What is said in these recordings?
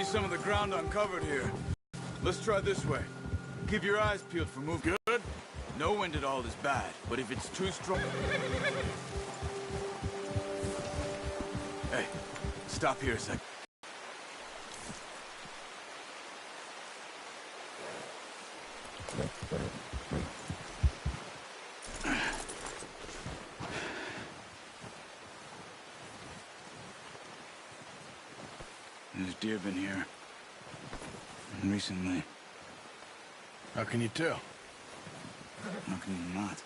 some of the ground uncovered here. Let's try this way. Keep your eyes peeled for movement. Good? No wind at all is bad, but if it's too strong... Hey, stop here a sec. There's deer been here. Recently. How can you tell? How can you not?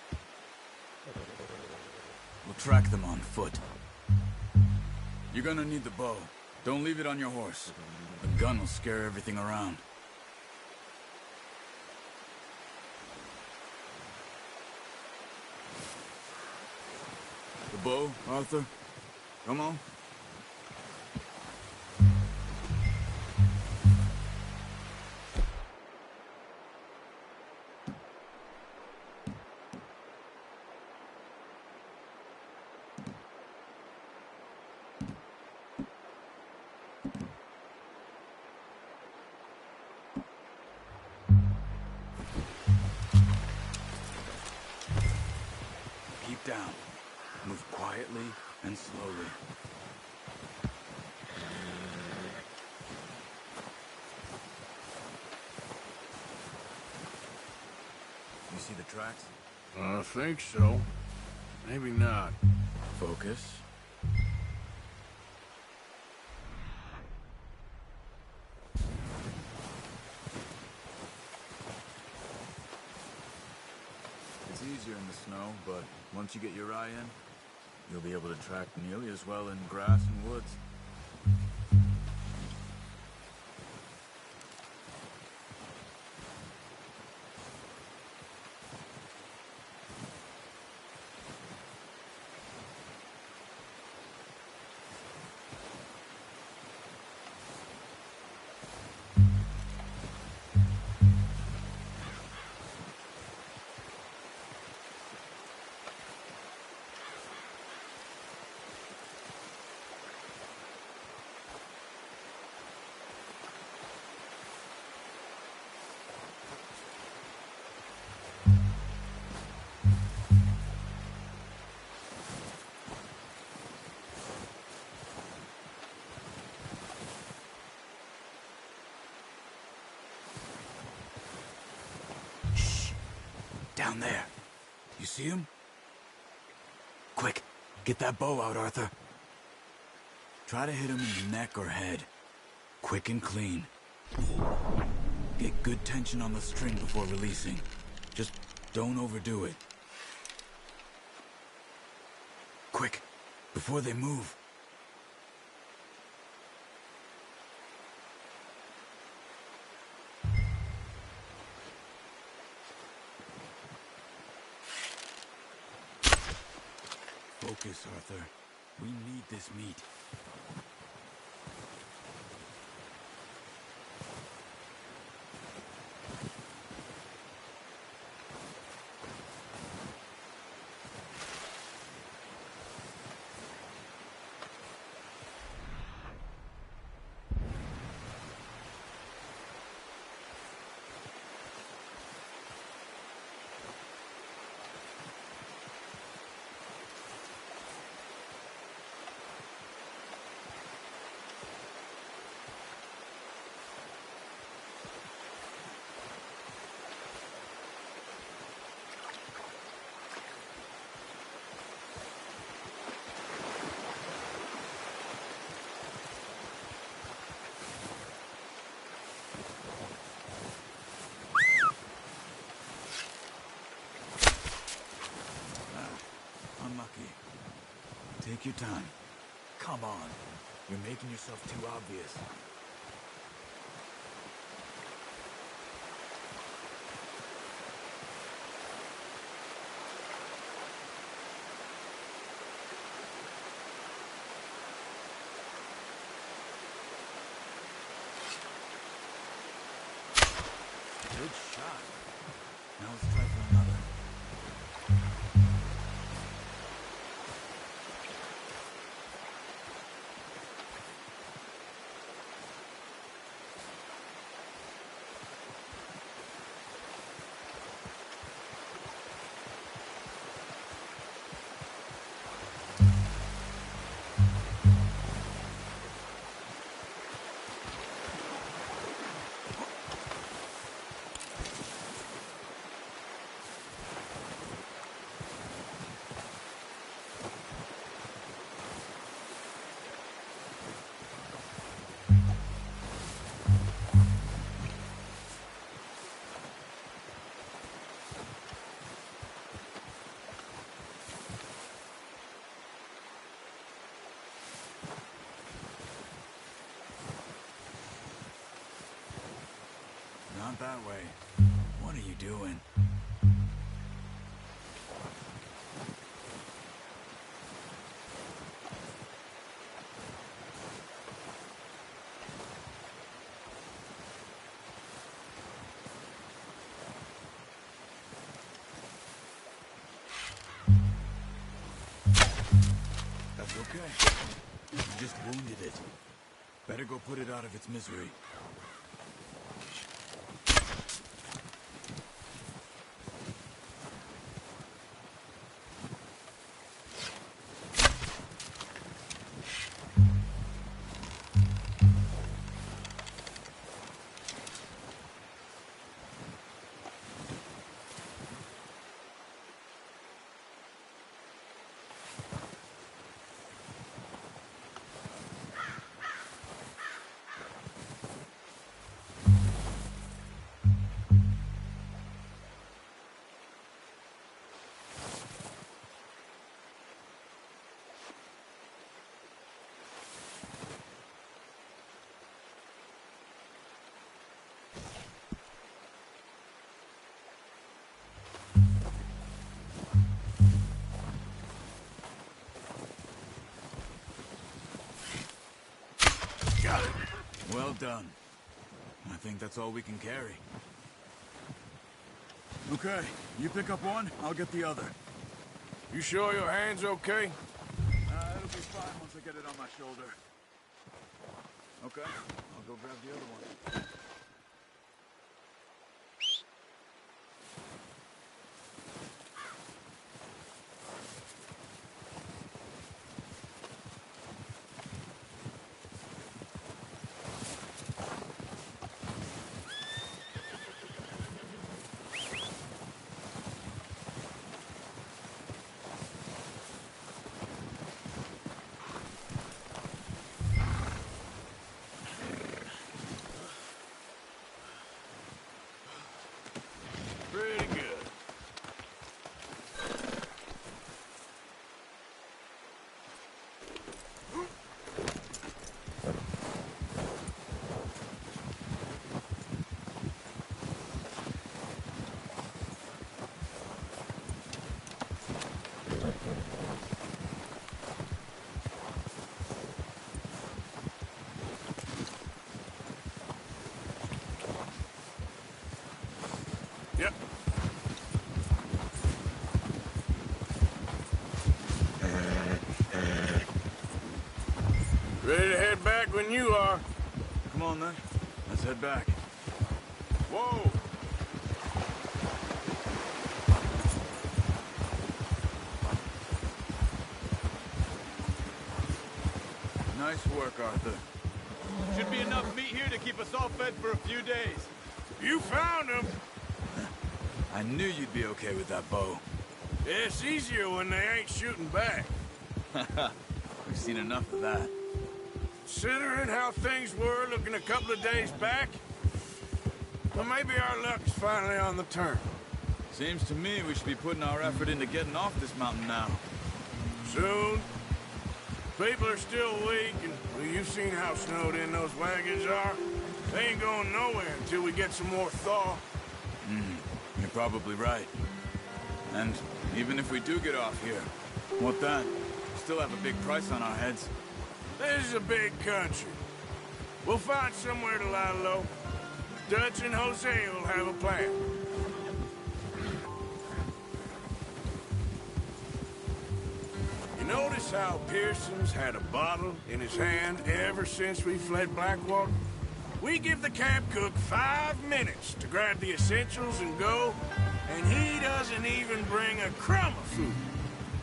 We'll track them on foot. You're gonna need the bow. Don't leave it on your horse. The gun will scare everything around. The bow, Arthur? Come on. Keep down. Move quietly and slowly. You see the tracks? I think so. Maybe not. Focus. It's easier in the snow, but once you get your eye in, you'll be able to track nearly as well in grass and woods. Down there. You see him? Quick, get that bow out, Arthur. Try to hit him in the neck or head. Quick and clean. Get good tension on the string before releasing. Just don't overdo it. Quick, before they move. Focus, Arthur. We need this meat. Take your time. Come on. You're making yourself too obvious. Good shot. Now let's try for another. that way. What are you doing? That's okay. You just wounded it. Better go put it out of its misery. Got it. Well done. I think that's all we can carry. Okay, you pick up one, I'll get the other. You sure your hand's okay? It'll be fine once I get it on my shoulder. Okay, I'll go grab the other one. Pretty good. Yep. Ready to head back when you are. Come on then, let's head back. Whoa! Nice work, Arthur. Should be enough meat here to keep us all fed for a few days. You found him! I knew you'd be okay with that bow. It's easier when they ain't shooting back. We've seen enough of that. Considering how things were looking a couple of days back, well, maybe our luck's finally on the turn. Seems to me we should be putting our effort into getting off this mountain now. Soon. People are still weak, and well, you've seen how snowed in those wagons are. They ain't going nowhere until we get some more thaw. You're probably right. And even if we do get off here, what then? We still have a big price on our heads. This is a big country. We'll find somewhere to lie low. Dutch and Jose will have a plan. You notice how Pearson's had a bottle in his hand ever since we fled Blackwater? We give the camp cook 5 minutes to grab the essentials and go, and he doesn't even bring a crumb of food.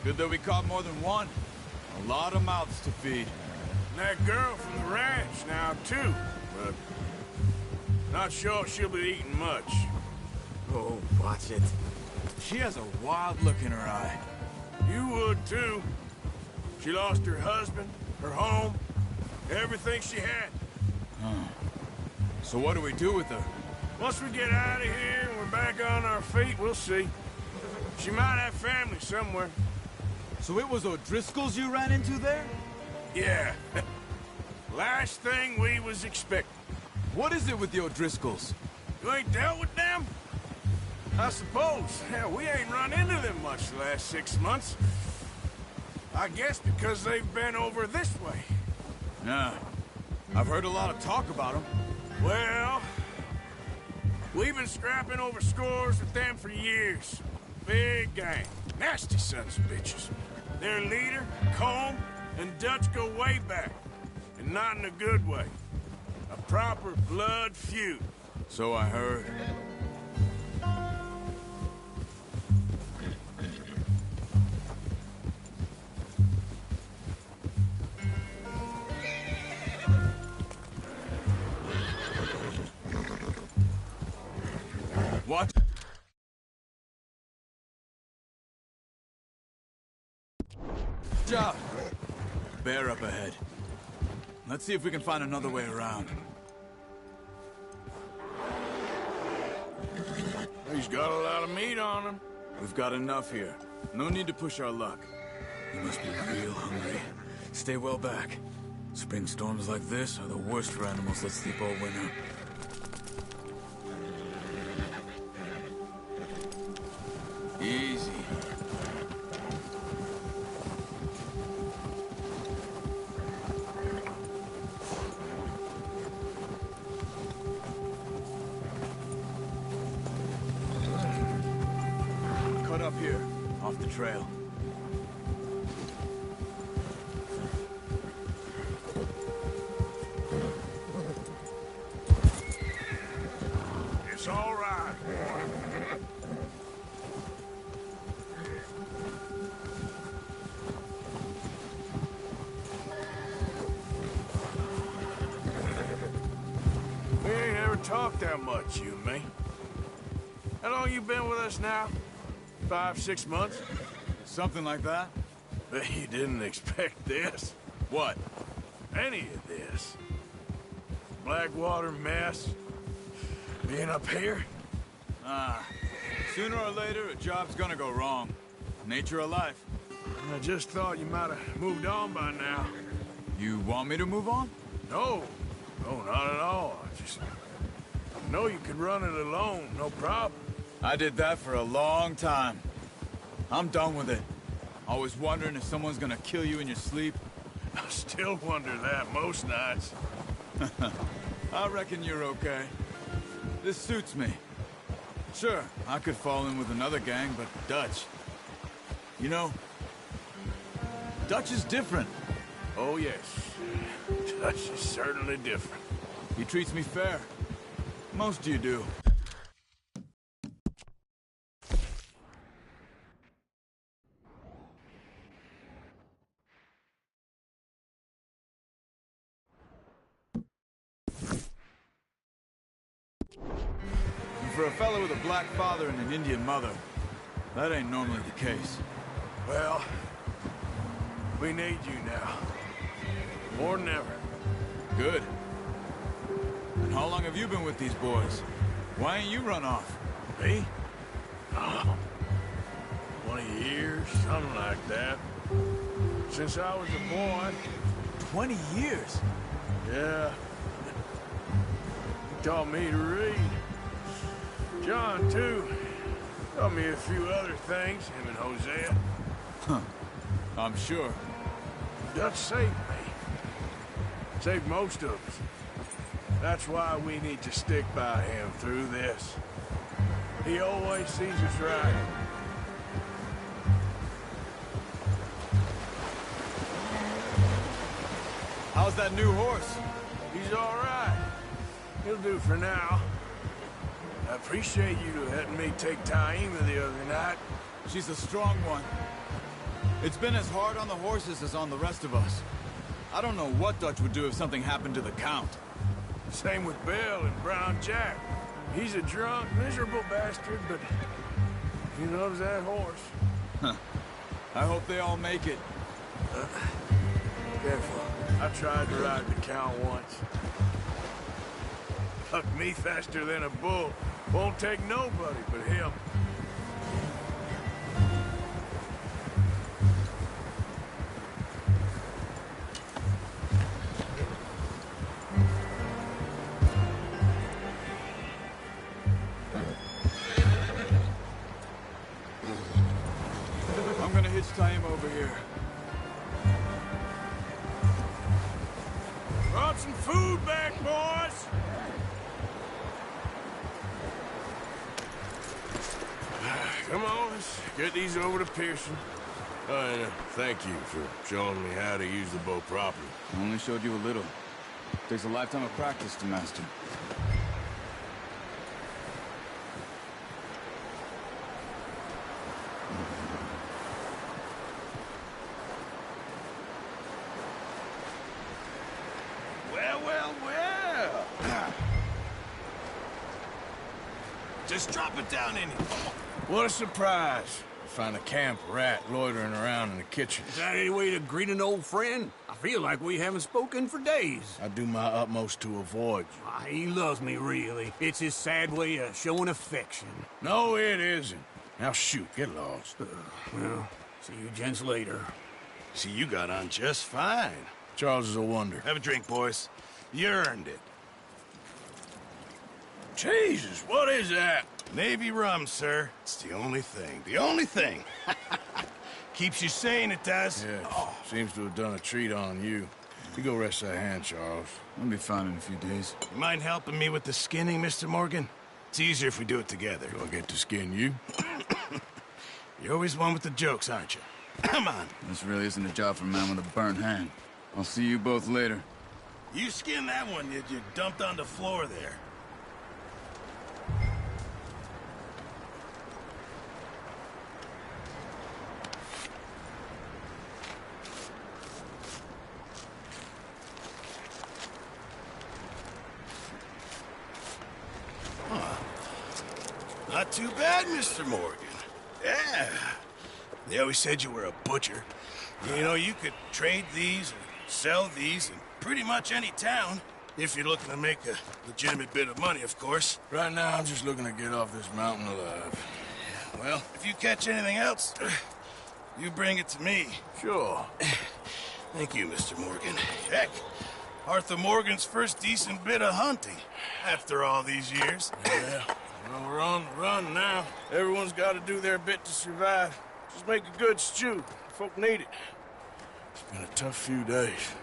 Good that we caught more than one. A lot of mouths to feed. And that girl from the ranch now, too, but not sure she'll be eating much. Oh, watch it. She has a wild look in her eye. You would, too. She lost her husband, her home, everything she had. So what do we do with her? Once we get out of here and we're back on our feet, we'll see. She might have family somewhere. So it was O'Driscoll's you ran into there? Yeah. Last thing we was expecting. What is it with the O'Driscolls? You ain't dealt with them? I suppose. Hell, we ain't run into them much the last 6 months. I guess because they've been over this way. Yeah. I've heard a lot of talk about them. Well, we've been scrapping over scores with them for years. Big gang. Nasty sons of bitches. Their leader, Colm, and Dutch go way back. And not in a good way. A proper blood feud. So I heard. What? Job. Bear up ahead. Let's see if we can find another way around. He's got a lot of meat on him. We've got enough here. No need to push our luck. You must be real hungry. Stay well back. Spring storms like this are the worst for animals that sleep all winter. Easy. Cut up here, off the trail. It's all right. We ain't ever talked that much, you and me. How long you been with us now? 5, 6 months? Something like that? Bet you didn't expect this. What? Any of this. Blackwater mess. Being up here? Sooner or later, a job's gonna go wrong. Nature of life. I just thought you might have moved on by now. You want me to move on? No. No, not at all. I just know you could run it alone, no problem. I did that for a long time. I'm done with it. Always wondering if someone's gonna kill you in your sleep. I still wonder that most nights. I reckon you're okay. This suits me. Sure, I could fall in with another gang, but Dutch... You know, Dutch is different. Oh, yes. Dutch is certainly different. He treats me fair. Most of you do. And for a fellow with a black father and an Indian mother, that ain't normally the case. Well, we need you now. More than ever. Good. And how long have you been with these boys? Why ain't you run off? Me? Oh, 20 years, something like that. Since I was a boy. 20 years? Yeah. He taught me to read. John, too. Taught me a few other things, him and Hosea. Huh. I'm sure. Dutch saved me. Saved most of us. That's why we need to stick by him through this. He always sees us right. How's that new horse? He's all right. He'll do for now. I appreciate you letting me take Taima the other night. She's a strong one. It's been as hard on the horses as on the rest of us. I don't know what Dutch would do if something happened to the Count. Same with Bill and Brown Jack. He's a drunk, miserable bastard, but he loves that horse. Huh. I hope they all make it. Careful. I tried to ride the Count once. Hucked me faster than a bull. Won't take nobody but him. I'm gonna hitch tie him over here. Brought some food back, boys. Come on, let's get these over to Pearson. And thank you for showing me how to use the bow properly. I only showed you a little. Takes a lifetime of practice to master. Well. Just drop it down in here. What a surprise. Find a camp rat loitering around in the kitchen. Is that any way to greet an old friend? I feel like we haven't spoken for days. I do my utmost to avoid you. He loves me, really. It's his sad way of showing affection. No, it isn't. Now shoot, get lost. Well, see you gents later. See, you got on just fine. Charles is a wonder. Have a drink, boys. You earned it. Jesus, what is that? Navy rum, sir. It's the only thing. The only thing. Keeps you sane, it does. Yeah, seems to have done a treat on you. You go rest that hand, Charles. I'll be fine in a few days. You mind helping me with the skinning, Mr. Morgan? It's easier if we do it together. Do I get to skin you? You're always one with the jokes, aren't you? Come on. This really isn't a job for a man with a burnt hand. I'll see you both later. You skinned that one that you dumped on the floor there. Not too bad, Mr. Morgan. Yeah. They always said you were a butcher. You know, you could trade these and sell these in pretty much any town. If you're looking to make a legitimate bit of money, of course. Right now, I'm just looking to get off this mountain alive. Well, if you catch anything else, you bring it to me. Sure. Thank you, Mr. Morgan. Heck, Arthur Morgan's first decent bit of hunting after all these years. Yeah. Well, we're on the run now. Everyone's got to do their bit to survive. Just make a good stew. Folk need it. It's been a tough few days.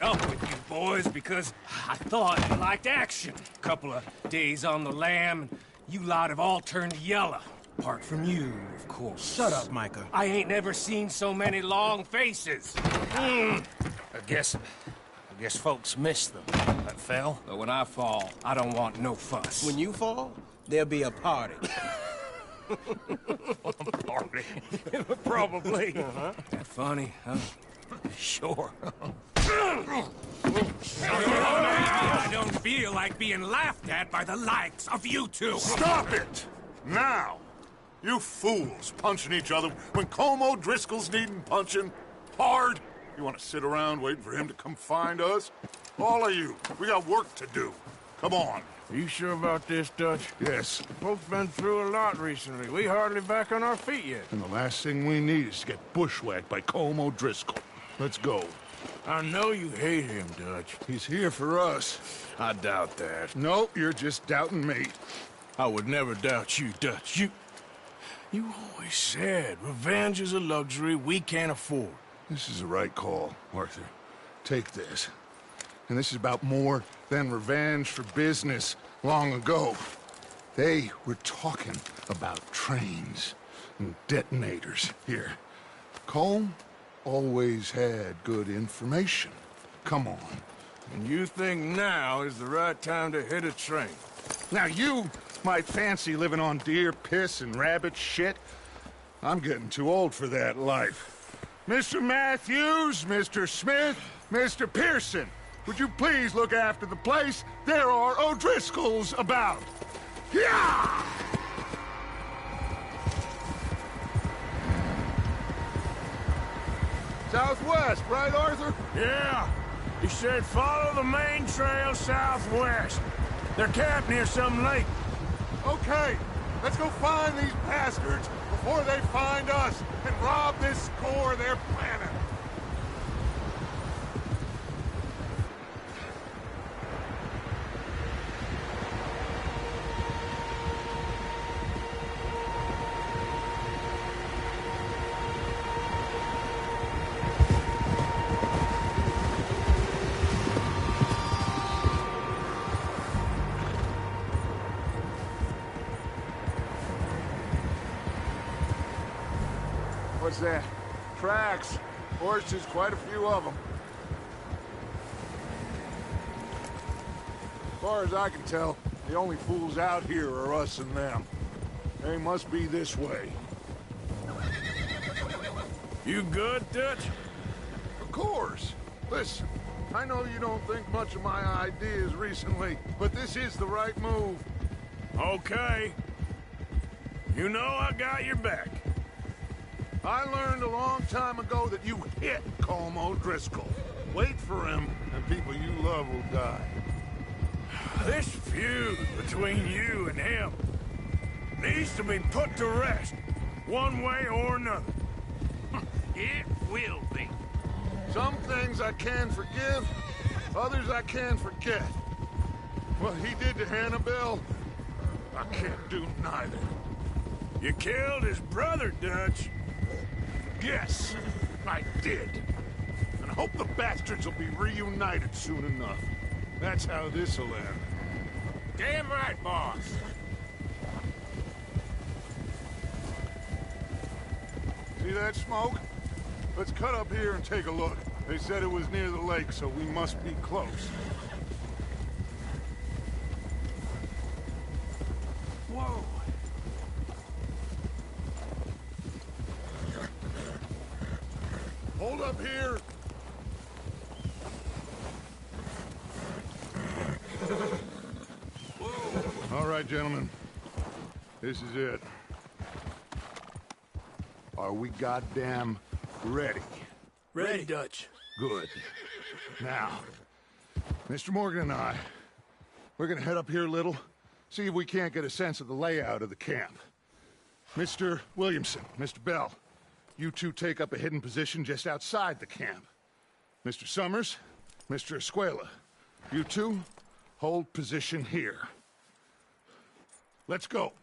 Up with you boys because I thought you liked action. Couple of days on the lam, and you lot have all turned yellow. Apart from you, of course. Shut up, Micah. I ain't never seen so many long faces. I guess folks miss them. That fell. But when I fall, I don't want no fuss. When you fall, there'll be a party. Party. Probably. That funny, huh? Sure. I don't feel like being laughed at by the likes of you two. Stop it! Now! You fools punching each other when Como Driscoll's needing punching hard. You want to sit around waiting for him to come find us? All of you, we got work to do. Come on. Are you sure about this, Dutch? Yes. Both been through a lot recently. We hardly back on our feet yet. And the last thing we need is to get bushwhacked by Como Driscoll. Let's go. I know you hate him, Dutch. He's here for us. I doubt that. No, you're just doubting me. I would never doubt you, Dutch. You always said revenge is a luxury we can't afford. This is the right call, Arthur. Take this. And this is about more than revenge for business long ago. They were talking about trains and detonators here. Colm always had good information. Come on. And you think now is the right time to hit a train? Now you might fancy living on deer piss and rabbit shit. I'm getting too old for that life. Mr. Matthews, Mr. Smith, Mr. Pearson, would you please look after the place? There are O'Driscolls about. Yeah! Southwest, right, Arthur? Yeah. He said follow the main trail southwest. They're camped near some lake. Okay, let's go find these bastards before they find us and rob this core of their planet. What's that? Tracks. Horses, quite a few of them. As far as I can tell, the only fools out here are us and them. They must be this way. You good, Dutch? Of course. Listen, I know you don't think much of my ideas recently, but this is the right move. Okay. You know I got your back. I learned a long time ago that you hit Colm O'Driscoll. Wait for him, and people you love will die. This feud between you and him needs to be put to rest, one way or another. It will be. Some things I can forgive, others I can forget. What he did to Annabelle, I can't do neither. You killed his brother, Dutch. Yes, I did. And I hope the bastards will be reunited soon enough. That's how this'll end. Damn right, boss. See that smoke? Let's cut up here and take a look. They said it was near the lake, so we must be close. Whoa. Hold up here. All right, gentlemen. This is it. Are we goddamn ready? Ready, Dutch. Good. Now, Mr. Morgan and I, we're gonna head up here a little, see if we can't get a sense of the layout of the camp. Mr. Williamson, Mr. Bell, you two take up a hidden position just outside the camp. Mr. Summers, Mr. Escuela, you two hold position here. Let's go.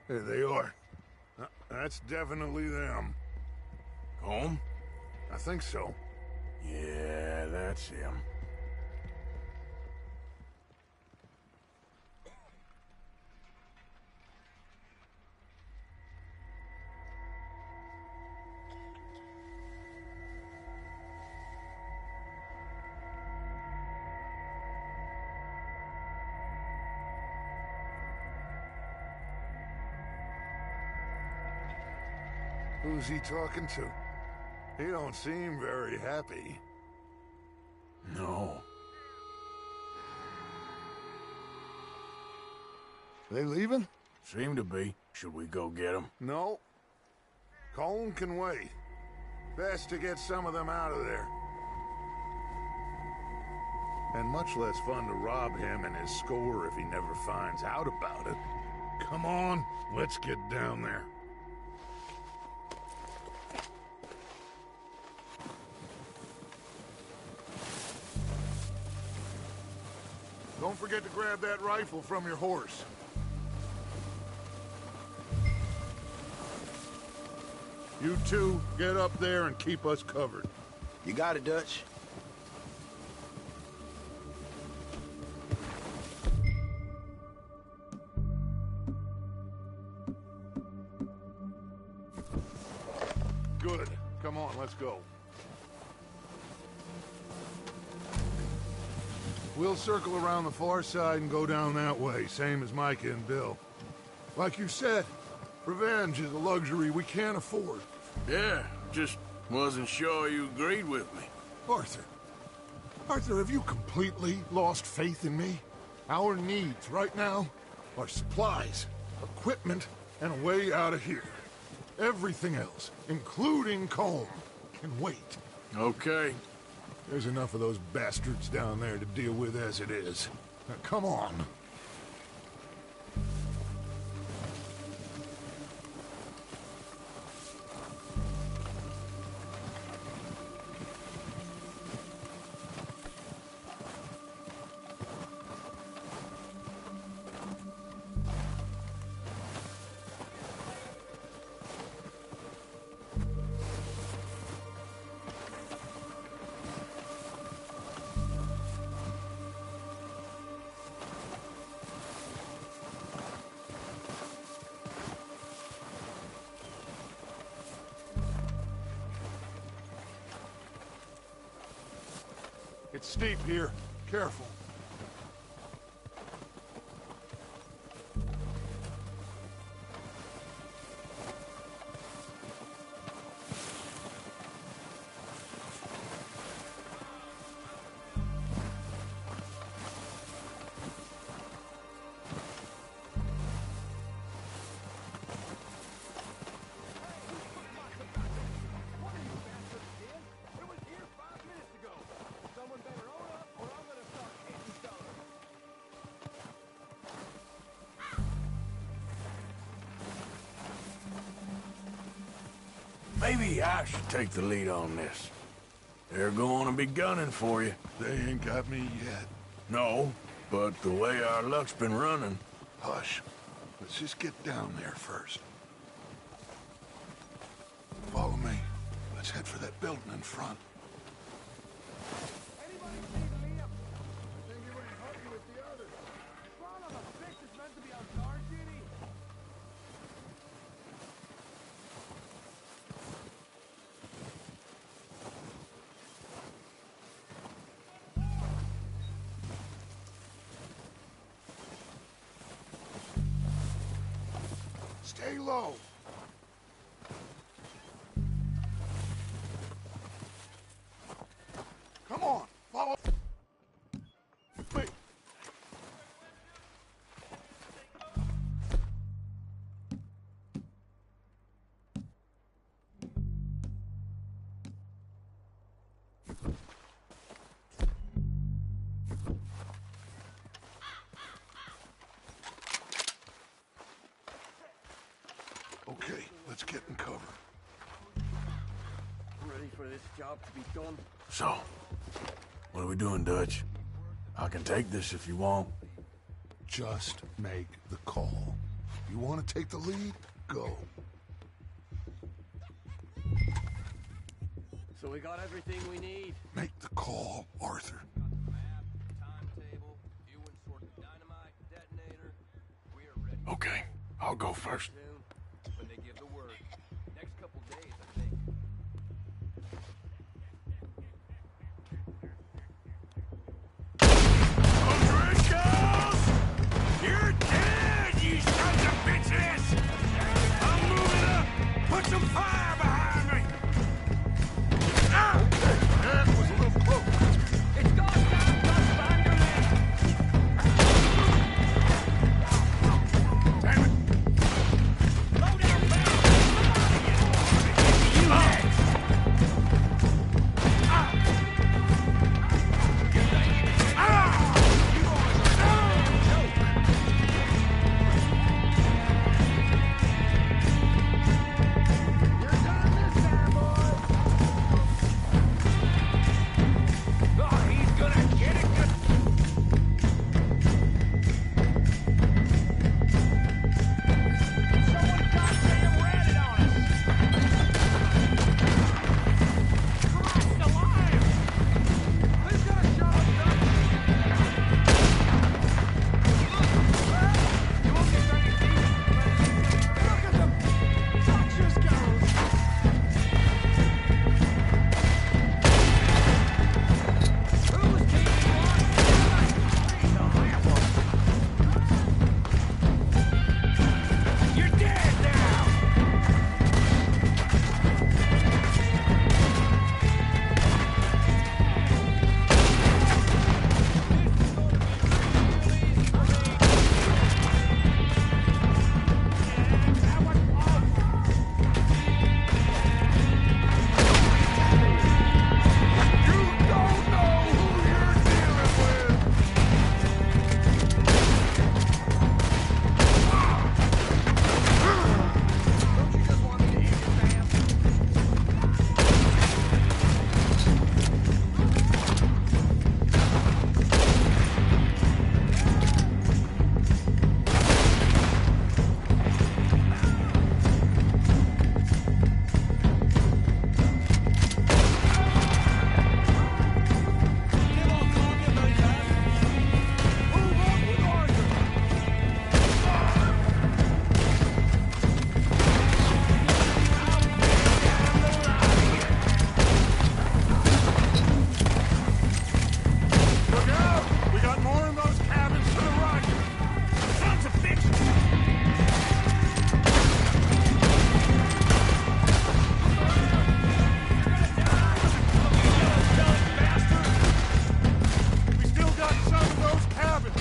There they are. That's definitely them. Home? I think so. Yeah, that's him. Who's he talking to? He don't seem very happy. No. They leaving? Seem to be. Should we go get him? No. Colm can wait. Best to get some of them out of there. And much less fun to rob him and his score if he never finds out about it. Come on, let's get down there. Don't forget to grab that rifle from your horse. You two, get up there and keep us covered. You got it, Dutch. Good. Come on, let's go. We'll circle around the far side and go down that way, same as Micah and Bill. Like you said, revenge is a luxury we can't afford. Yeah, just wasn't sure you agreed with me. Arthur. Arthur, have you completely lost faith in me? Our needs right now are supplies, equipment, and a way out of here. Everything else, including Colm, can wait. Okay. There's enough of those bastards down there to deal with as it is. Now, come on. It's steep here. Careful. Maybe I should take the lead on this. They're going to be gunning for you. They ain't got me yet. No, but the way our luck's been running... Hush. Let's just get down there first. Follow me. Let's head for that building in front. Stay low. Come on, follow me. Okay, let's get in cover. Ready for this job to be done? So, what are we doing, Dutch? I can take this if you want. Just make the call. You want to take the lead? Go. So we got everything we need. Make the call, Arthur. Got the map, timetable, Ewan sorted dynamite, detonator. We are ready. Okay, I'll go first. Soon, when they give the word. Next couple days, I think. You're dead, you sons of bitches! I'm moving up! Put some fire behind me! Ah! That was a little close. It's gone down, Gus Vanderland! Damn it! Slow down, man! You next! Ah! Ah! Oh, he's gonna get it, Gus. Someone goddamn ratted on us! Christ alive! Who's gonna show up, Gus? You won't get very deep. Look at them! Watch this goes! Who's taking one? You're dead now! That was awesome! You don't know who you're dealing with! Don't you just want me to eat your fam? Look out! We got more in those cabins to the right! Sons of bitches! We still got some of those cabins!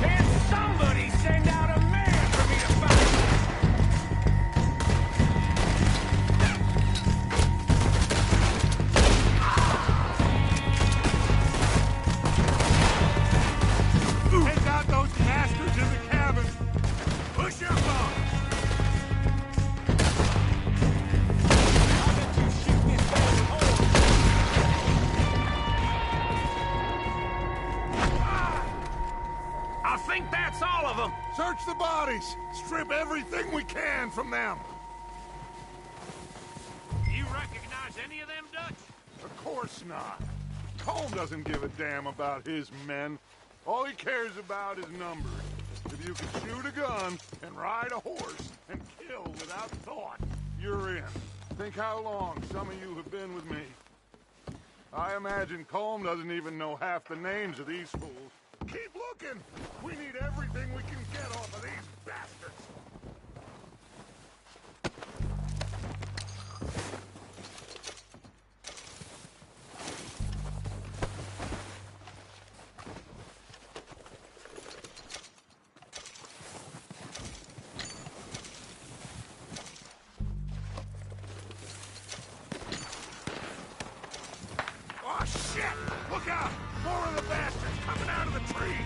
Can somebody send out a man for me to fight? Take out those bastards in the cabin! Push up on! I think that's all of them. Search the bodies! Strip everything we can from them! You recognize any of them, Dutch? Of course not. Colm doesn't give a damn about his men. All he cares about is numbers. If you can shoot a gun and ride a horse and kill without thought, you're in. Think how long some of you have been with me. I imagine Colm doesn't even know half the names of these fools. Keep looking! We need everything we can get off of these bastards! Oh, shit! Look out! More of the bastards coming out of the tree!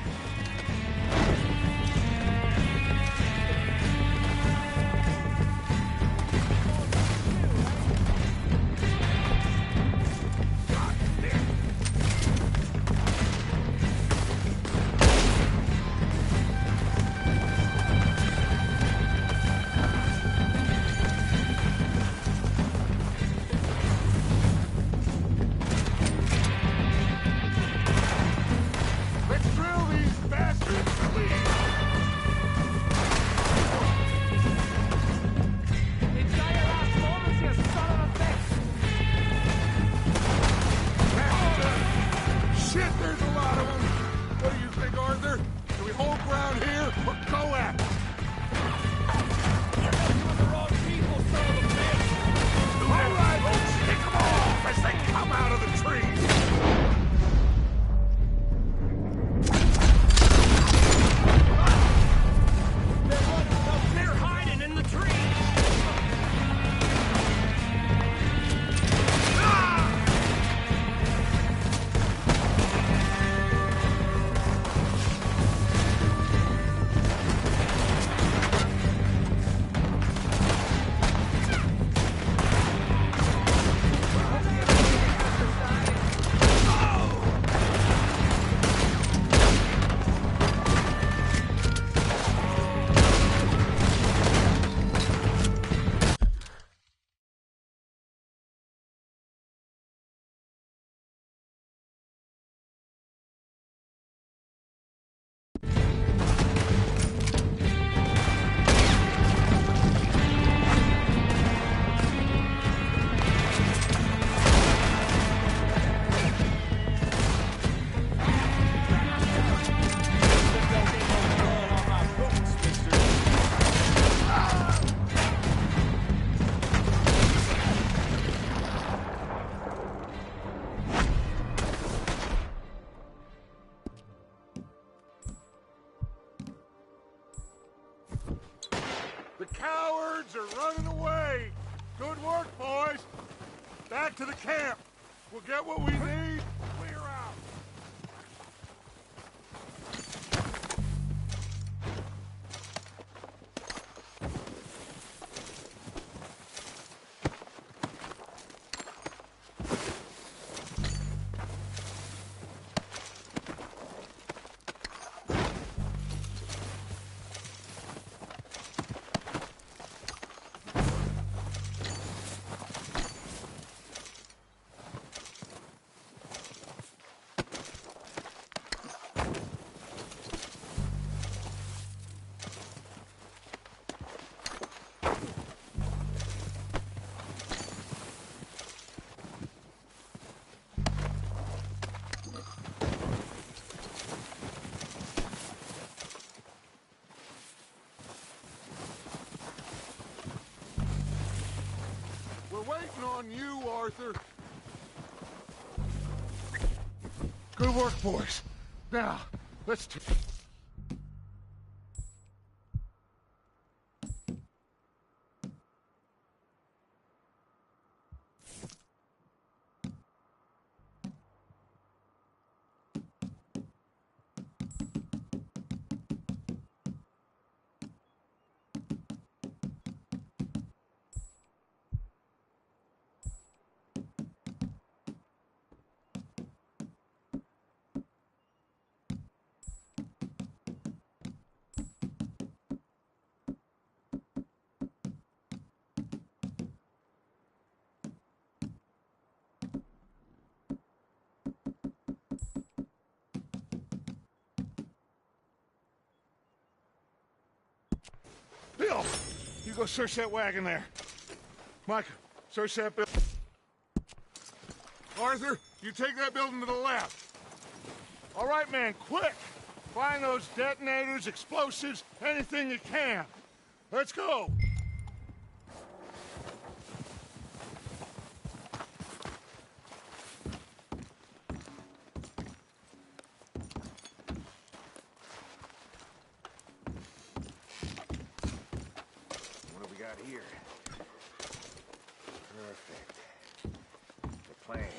The cowards are running away! Good work, boys! Back to the camp! We'll get what we need, clear out! We're waiting on you, Arthur. Good work, boys. Now, let's... Bill! You go search that wagon there. Micah, search that building. Arthur, you take that building to the left. All right, man, quick! Find those detonators, explosives, anything you can. Let's go! What do we got here? Perfect. The plans.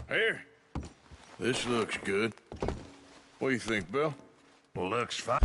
Here. This looks good. What do you think, Bill? Looks fine.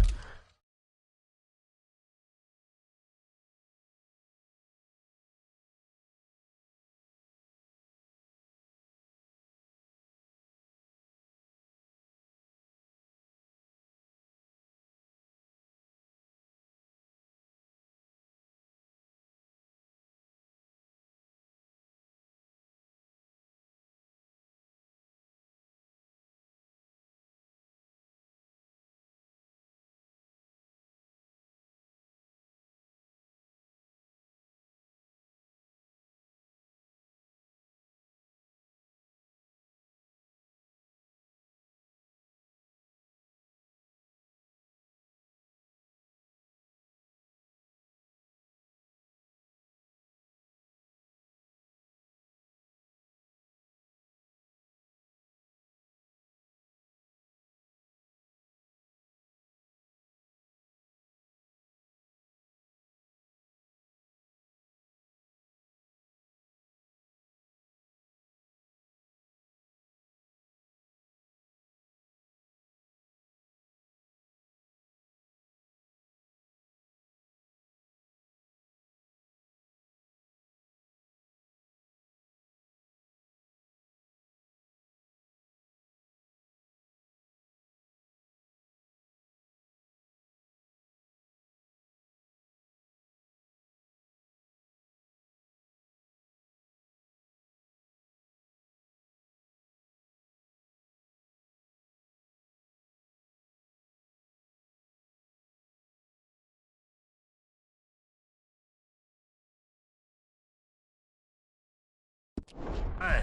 Fine.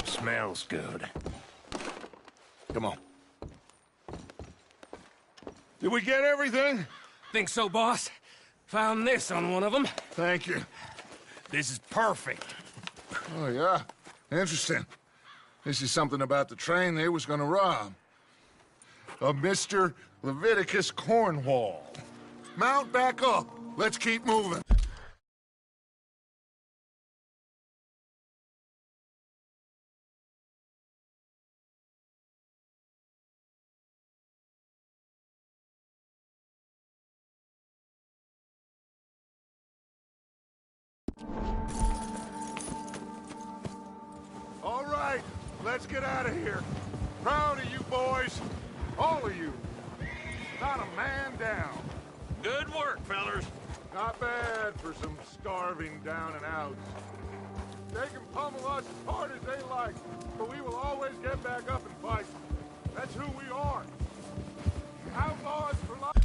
Smells good. Come on. Did we get everything? Think so, boss? Found this on one of them. Thank you. This is perfect. Oh, yeah? Interesting. This is something about the train they was gonna rob. Of Mr. Leviticus Cornwall. Mount back up. Let's keep moving. All right, let's get out of here. Proud of you boys. All of you. Not a man down. Good work, fellers. Not bad for some starving down and outs. They can pummel us as hard as they like, but we will always get back up and fight. That's who we are. Outlaws for life.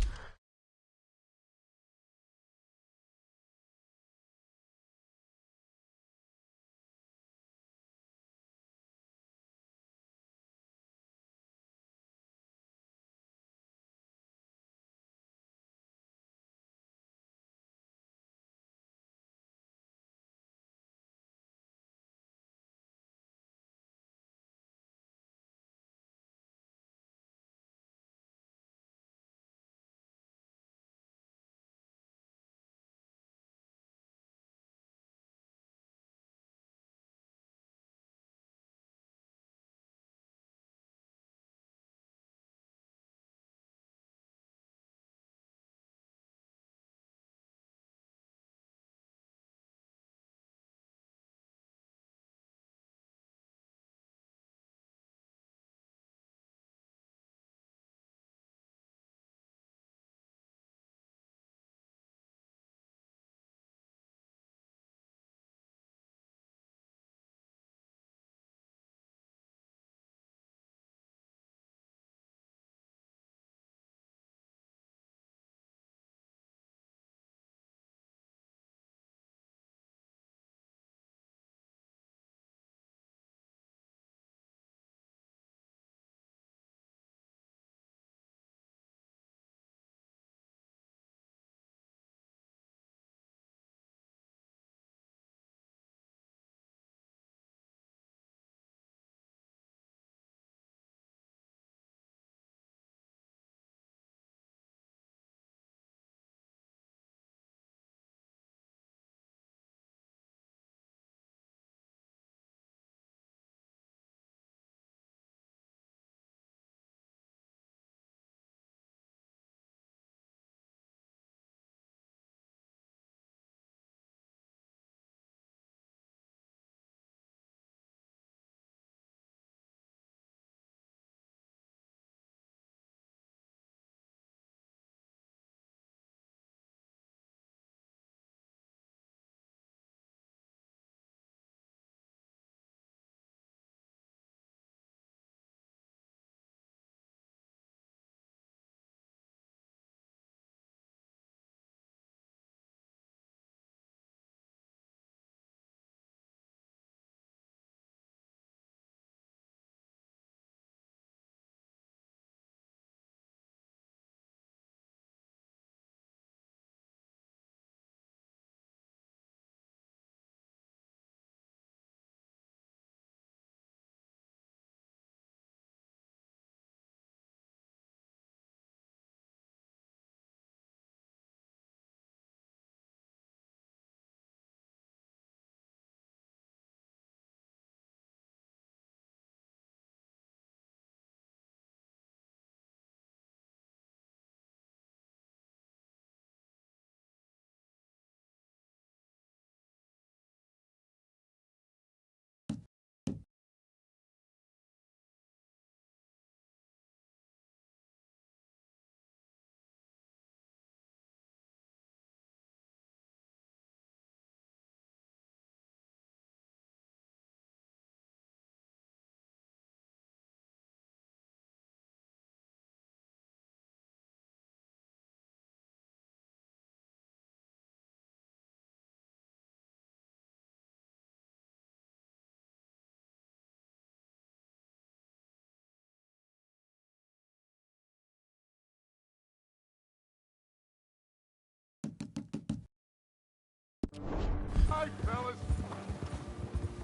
Hi, fellas.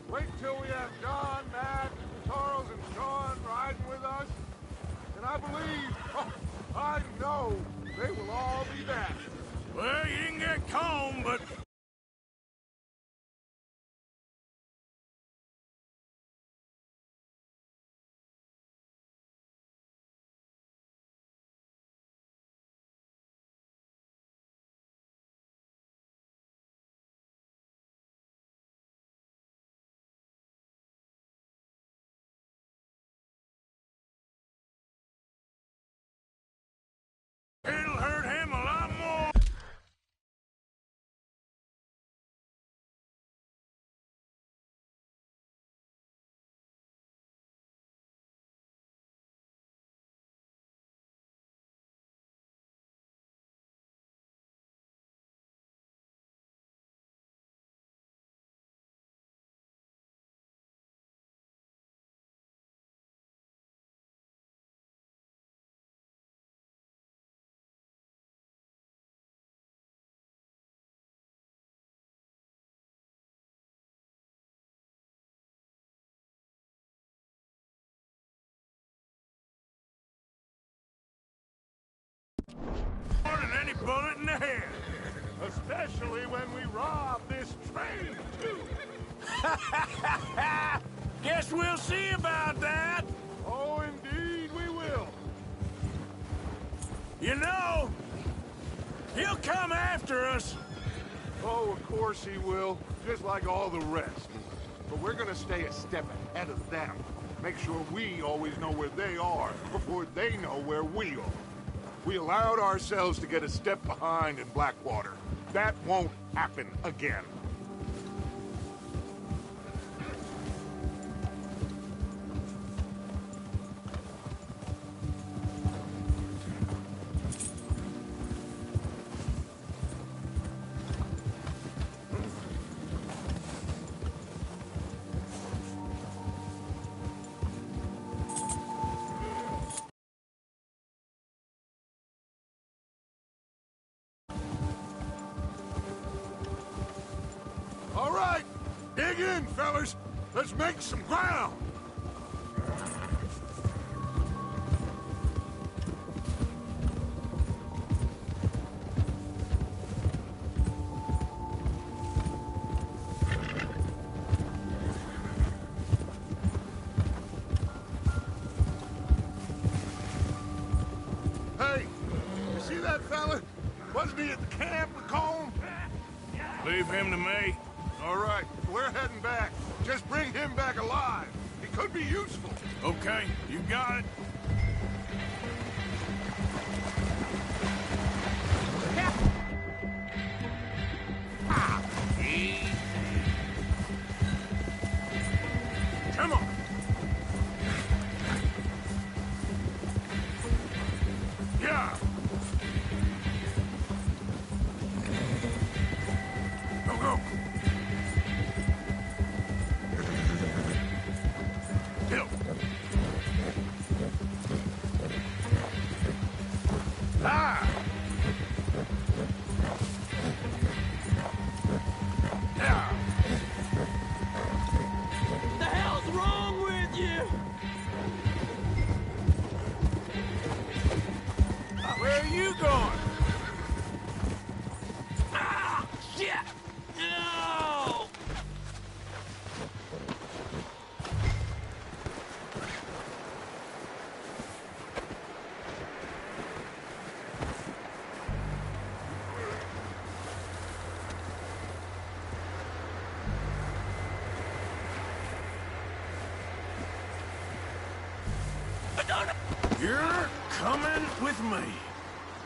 Wait till we have John, Matt, Charles, and Sean riding with us. And I believe, I know, they will all be back. Well, you didn't get Combe, but... It'll hurt him a lot more. More than any bullet in the head. Especially when we rob this train, too. Guess we'll see about that. Oh, indeed we will. You know, he'll come after us. Oh, of course he will, just like all the rest. But we're gonna stay a step ahead of them. Make sure we always know where they are before they know where we are. We allowed ourselves to get a step behind in Blackwater. That won't happen again. All right, dig in, fellas. Let's make some ground. Hey, you see that fella? Wasn't he at the camp with Colm? Leave him to me. All right, we're heading back. Just bring him back alive. He could be useful. Okay, you got it. Come on. Yeah. Go, go. Hill. Ah! Yeah. The hell's wrong with you? Where are you going? Ah! Shit! No! You're coming with me.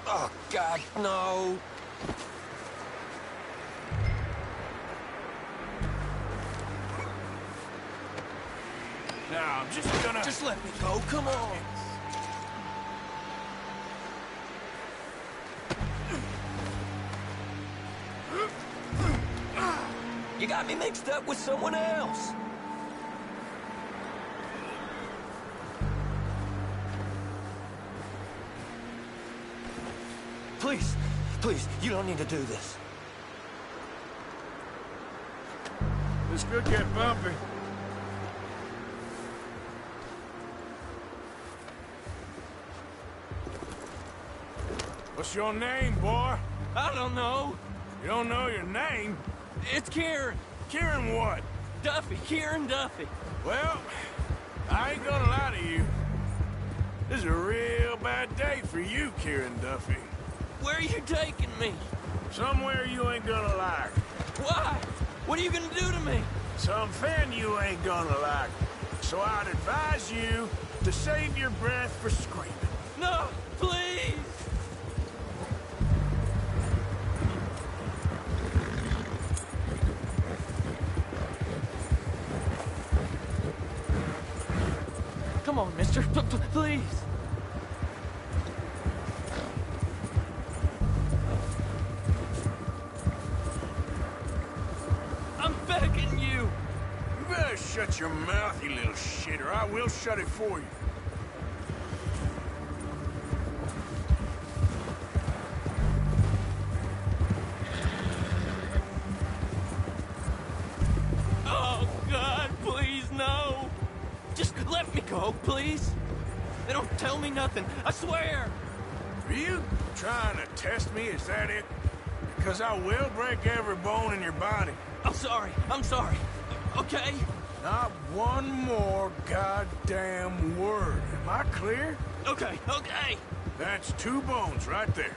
Oh, God, no. Now, I'm just gonna... Just let me go, come on. You got me mixed up with someone else. Please, please, you don't need to do this. This could get bumpy. What's your name, boy? I don't know. You don't know your name? It's Kieran. Kieran what? Duffy. Kieran Duffy. Well, I ain't gonna lie to you. This is a real bad day for you, Kieran Duffy. Where are you taking me? Somewhere you ain't gonna like. Why? What are you gonna do to me? Something you ain't gonna like. So I'd advise you to save your breath for screaming. No, please. Come on, mister. Please. I'm begging you. You better shut your mouth, you little shit, or I will shut it for you. Oh, God, please, no. Just let me go, please. They don't tell me nothing, I swear. Are you trying to test me? Is that it? Because I will break every bone in your body. I'm sorry, okay? Not one more goddamn word. Am I clear? Okay. That's 2 bones right there.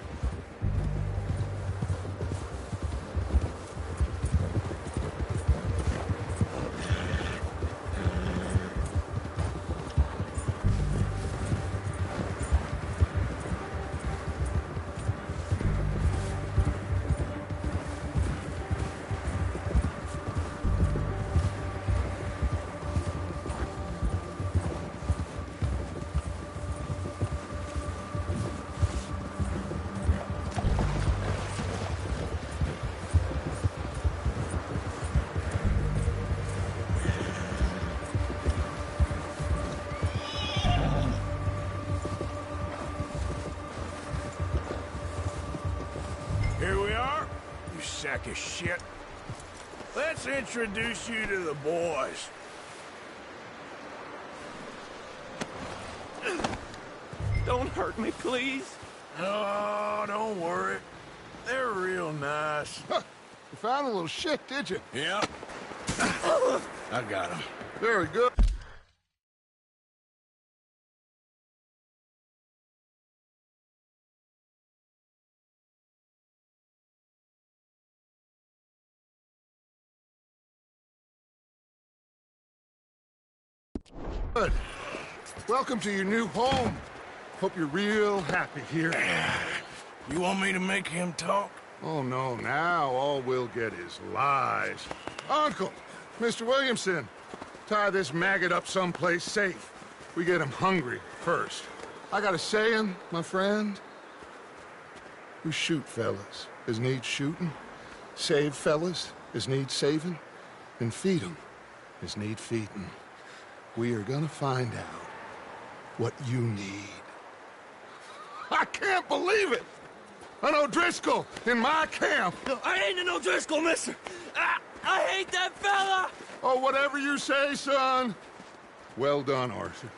Here we are, you sack of shit. Let's introduce you to the boys. Don't hurt me, please. Oh, don't worry. They're real nice. Huh. You found a little shit, did you? Yep. I got him. Very good. Good. Welcome to your new home. Hope you're real happy here. You want me to make him talk? Oh, no, now all we'll get is lies. Uncle, Mr. Williamson, tie this maggot up someplace safe. We get him hungry first. I got a saying, my friend. We shoot fellas as need shooting, save fellas as need saving, and feed 'em as need feeding. We are gonna find out what you need. I can't believe it! An O'Driscoll in my camp! No, I ain't an O'Driscoll, mister. I hate that fella! Oh, whatever you say, son. Well done, Arthur.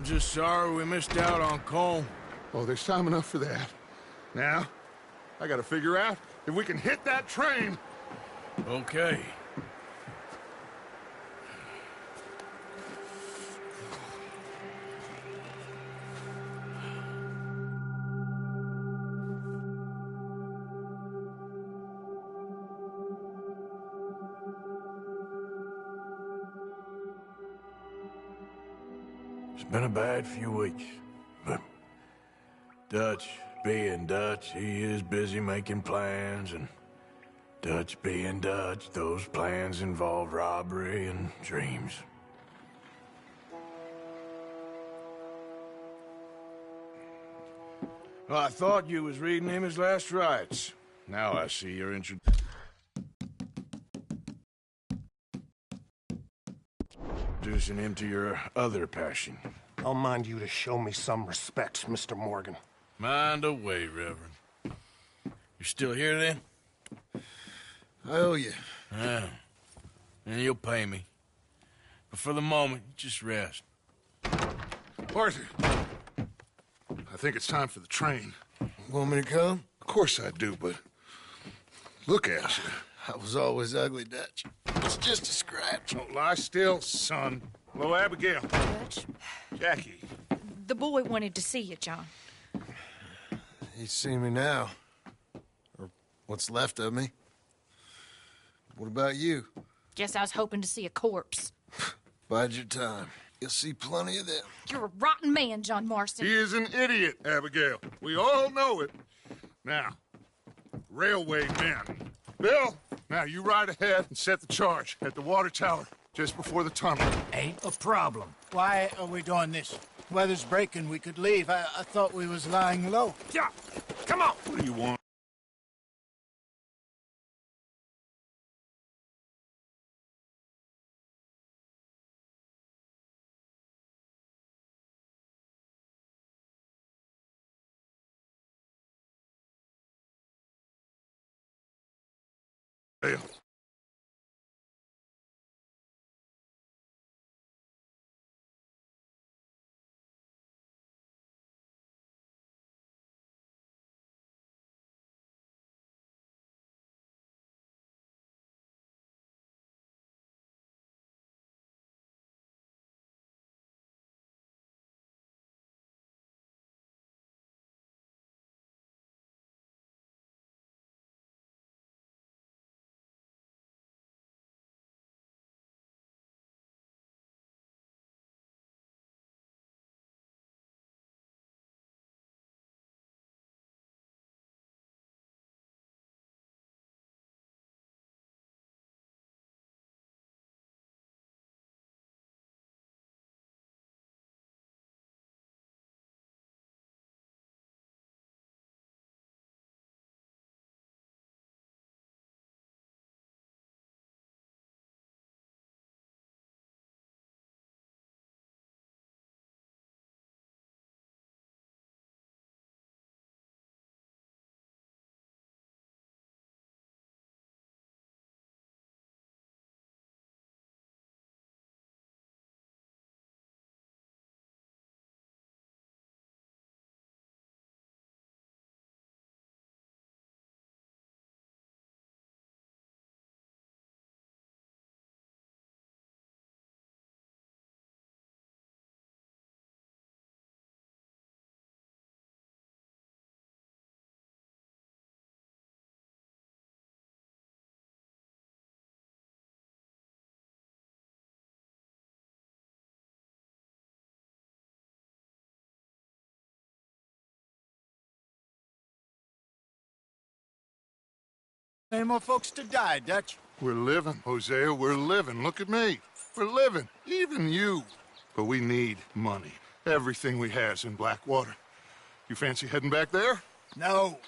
Just sorry we missed out on Colm. Oh, there's time enough for that. Now, I gotta figure out if we can hit that train. Okay. It's been a bad few weeks, but Dutch being Dutch, he is busy making plans, and Dutch being Dutch, those plans involve robbery and dreams. Well, I thought you was reading him his last rites. Now I see you're introducing him to your other passion. I'll mind you to show me some respect, Mr. Morgan. Mind away, Reverend. You still here, then? I owe you. Yeah. And you'll pay me. But for the moment, just rest. Arthur, I think it's time for the train. Want me to come? Of course I do, but look at you. I was always ugly, Dutch. It's just a scratch. Don't lie still, son. Hello, Abigail. Dutch, Jackie. the boy wanted to see you, John. He's seen me now. Or what's left of me. What about you? Guess I was hoping to see a corpse. Bide your time. You'll see plenty of them. You're a rotten man, John Marston. He is an idiot, Abigail. We all know it. Now, railway men. Bill, now you ride ahead and set the charge at the water tower just before the tunnel. Ain't a problem. Why are we doing this? Weather's breaking. We could leave. I thought we was lying low. Yeah, come on. What do you want? Bill. Any more folks to die, Dutch? We're living, Hosea, we're living. Look at me. We're living, even you. But we need money. Everything we has in Blackwater. You fancy heading back there? No.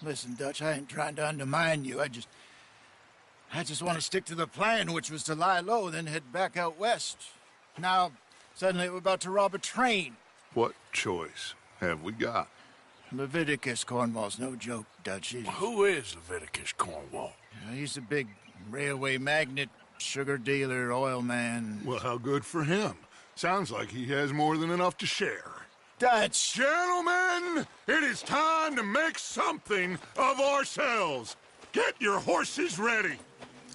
Listen, Dutch, I ain't trying to undermine you. I just want to stick to the plan, which was to lie low, then head back out west. Now, suddenly we're about to rob a train. What choice have we got? Leviticus Cornwall's no joke, Dutch. Who is Leviticus Cornwall? He's a big railway magnate, sugar dealer, oil man. Well, how good for him. Sounds like he has more than enough to share. Dutch! Gentlemen, it is time to make something of ourselves. Get your horses ready.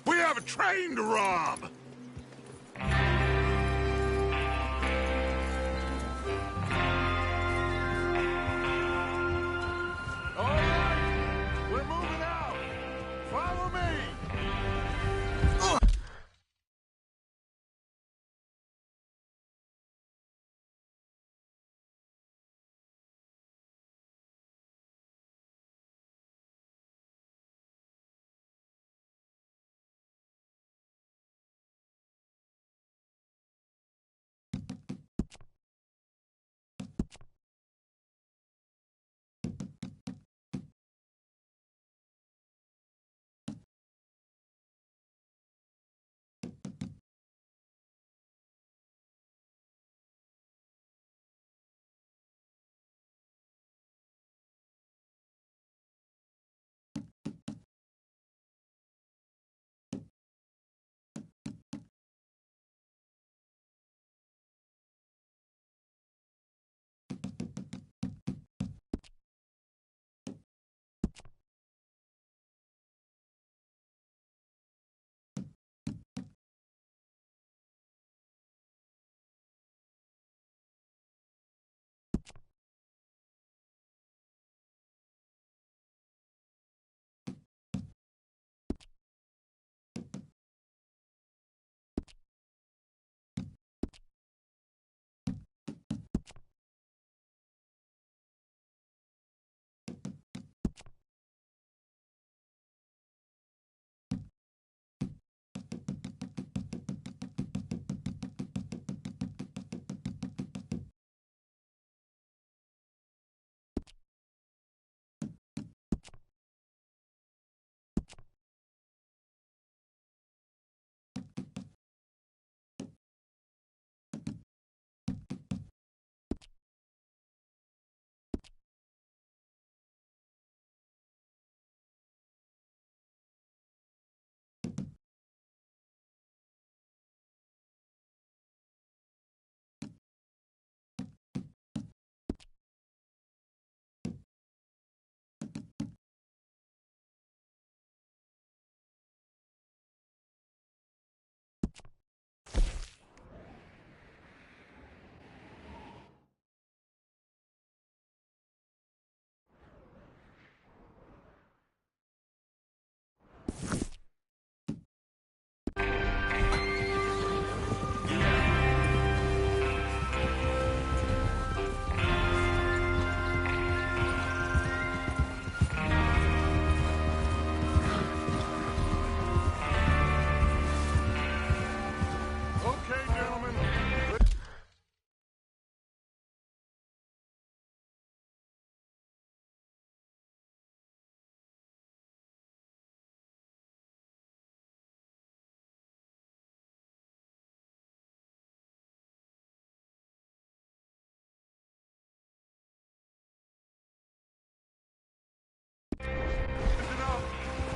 We have a train to rob. All right, we're moving out. Follow me.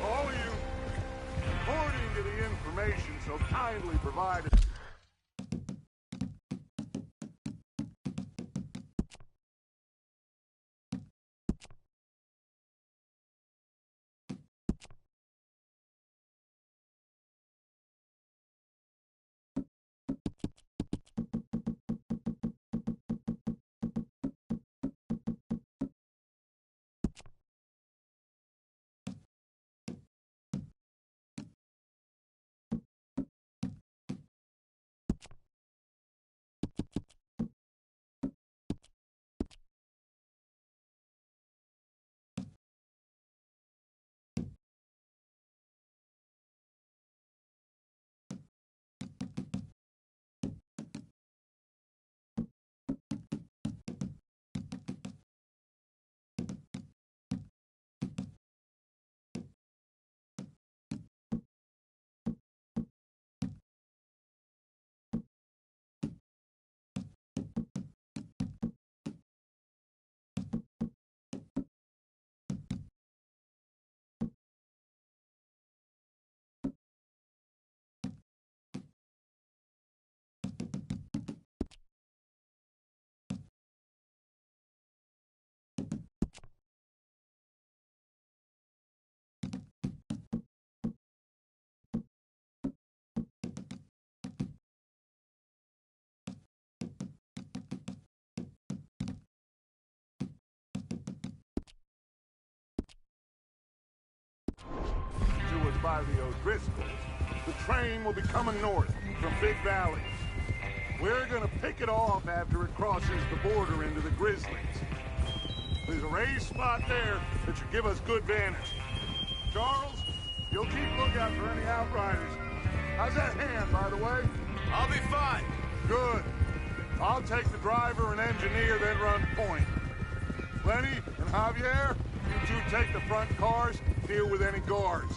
All of you, according to the information so kindly provided. by the O'Driscolls, the train will be coming north from Big Valley. We're gonna pick it off after it crosses the border into the Grizzlies. There's a raised spot there that should give us good vantage. Charles, you'll keep lookout for any outriders. How's that hand, by the way? I'll be fine. Good. I'll take the driver and engineer, then run point. Lenny and Javier, you two take the front cars, deal with any guards.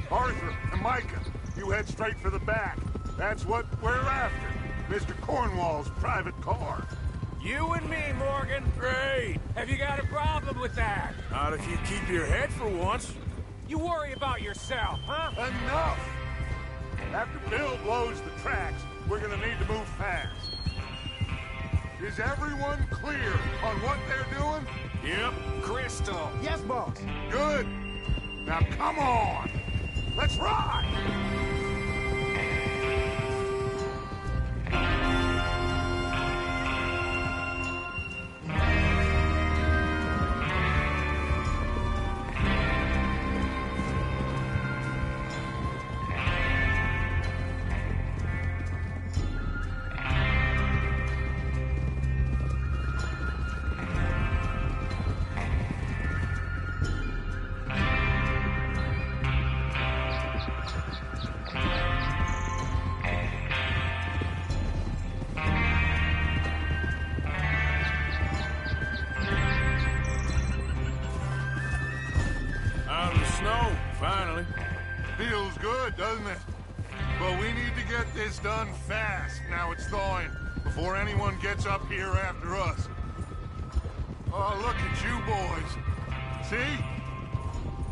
Arthur and Micah, you head straight for the back. That's what we're after. Mr. Cornwall's private car. You and me, Morgan. Great. Have you got a problem with that? Not if you keep your head for once. You worry about yourself, huh? Enough! After Bill blows the tracks, we're gonna need to move fast. Is everyone clear on what they're doing? Yep. Crystal. Yes, boss. Good. Now come on! Let's ride! Out of the snow, finally. Feels good, doesn't it? But we need to get this done fast, now it's thawing, before anyone gets up here after us. Oh, look at you boys. See?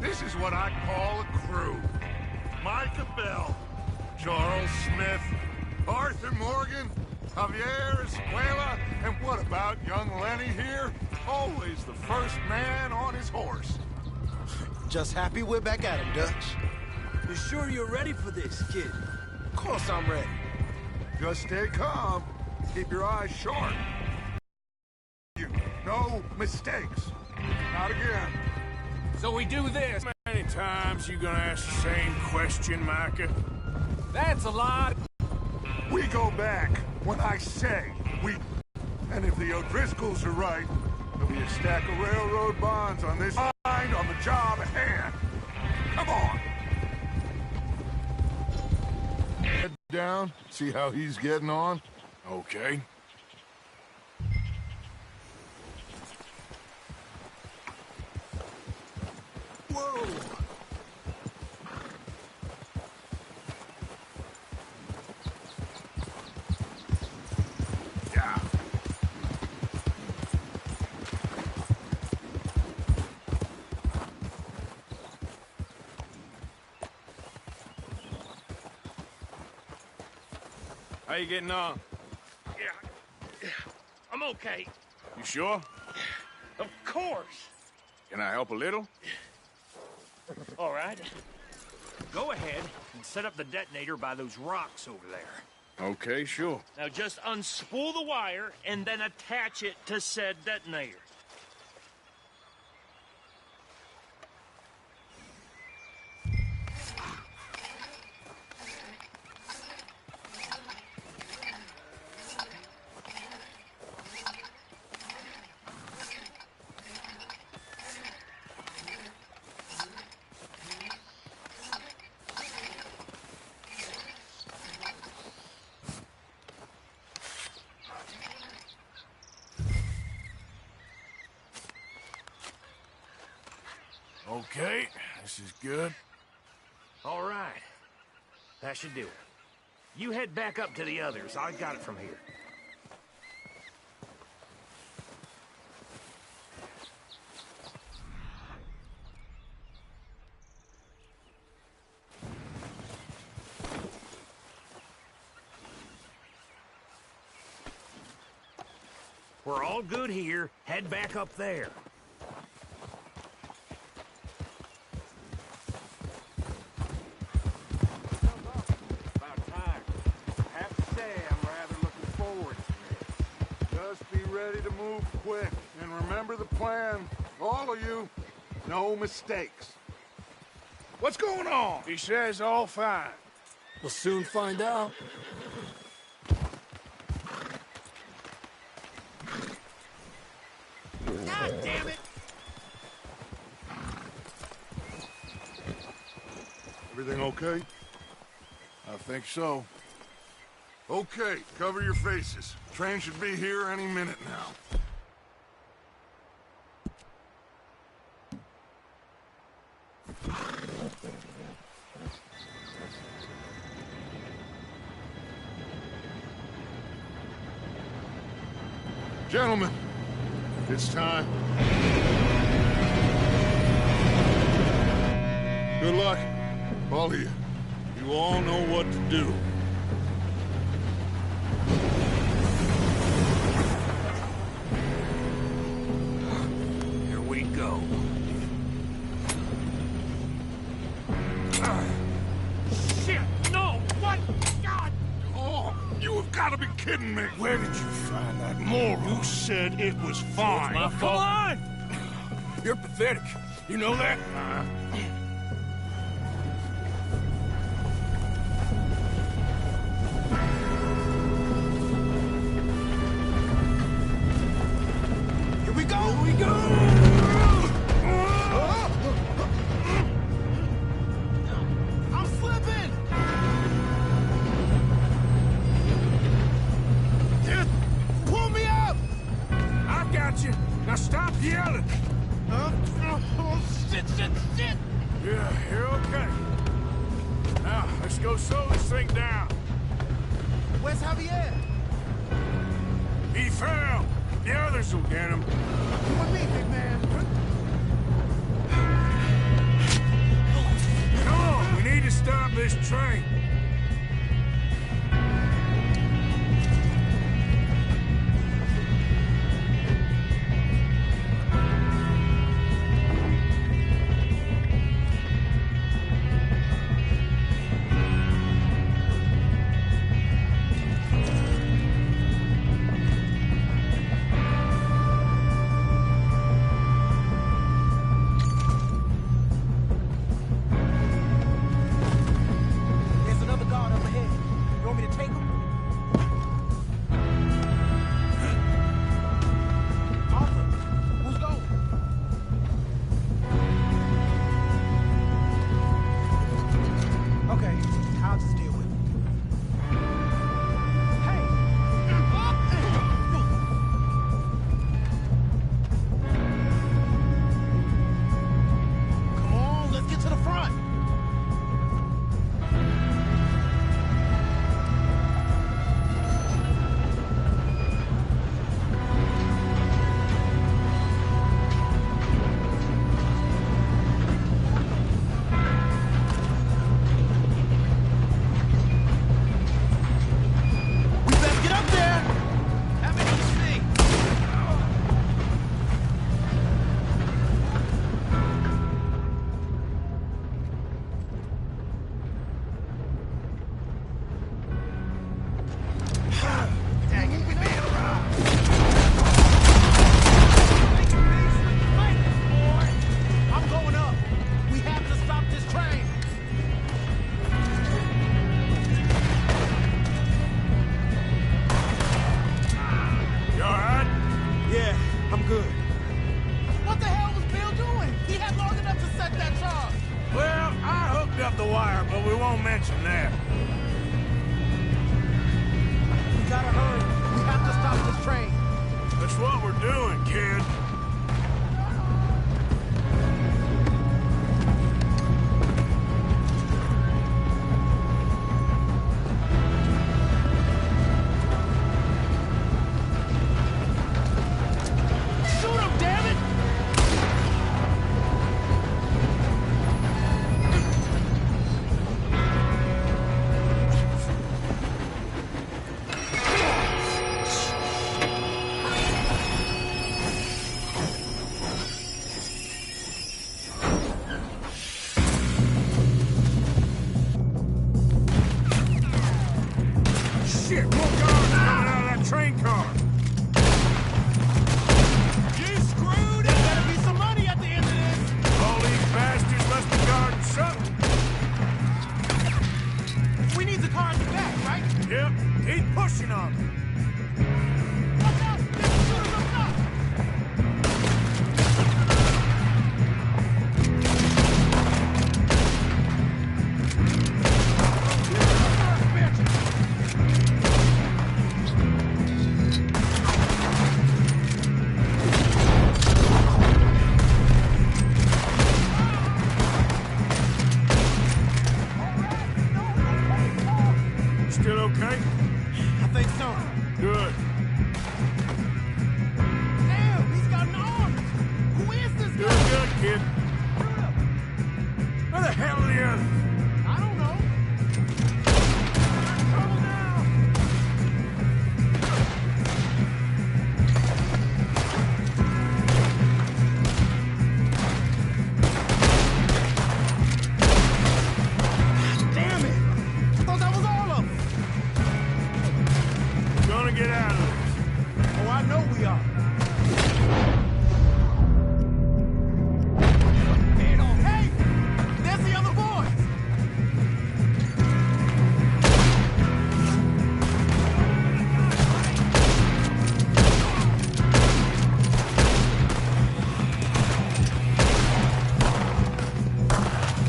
This is what I call a crew. Micah Bell, Charles Smith, Arthur Morgan, Javier Escuela, and what about young Lenny here? Always the first man on his horse. Just happy we're back at it, Dutch. You sure you're ready for this, kid? Of course I'm ready. Just stay calm. Keep your eyes sharp. No mistakes. Not again. So we do this. How many times you gonna ask the same question, Micah? That's a lot. We go back when I say we... And if the O'Driscolls are right, there'll be a stack of railroad bonds on this mind on the job at hand. Come on. Head down, see how he's getting on. Okay. Whoa! Yeah. How you getting on? Yeah. I'm okay. You sure? Of course. Can I help a little? All right. Go ahead and set up the detonator by those rocks over there. Okay, sure. Now just unspool the wire and then attach it to said detonator. Okay, this is good. All right. That should do it. You head back up to the others. I got it from here. We're all good here. Head back up there. About time. I have to say, I'm rather looking forward to this. Just be ready to move quick. And remember the plan. All of you, no mistakes. What's going on? He says all fine. We'll soon find out. God damn it! Everything okay? I think so. Okay, cover your faces. Train should be here any minute now. Gentlemen, it's time. Good luck, all of you. You all know what to do. Here we go. Shit! No! What? God! Oh, you have got to be kidding me! Where did you find that moron? You said it was fine. My fault. Come on! You're pathetic. You know that? Here we go! Here we go! I'm slipping! Pull me up! I've got you. Now stop yelling. Oh, shit! Yeah, you're okay. Now, let's go slow this thing down. Where's Javier? He fell. The others will get him. You and me, big man. Come on, we need to stop this train. There's another guard up ahead. You want me to take him? Arthur, who's going? Okay, I'll just deal with it. Hey! Come on, let's get to the front. We better get up there! Have it easy! Dang it, we made it around! I'm going up! We have to stop this train! You all right? Yeah, I'm good. What the hell was Bill doing? He had long enough to set that charge. Well, I hooked up the wire, but we won't mention that. We gotta hurry. We have to stop this train. That's what we're doing, kid. Shoot him, damn it! kid? Where the hell are the others? I don't know. Trouble now. Damn it! I thought that was all of them. We're gonna get out of this. Oh, I know we are. Hey! There's the other boys!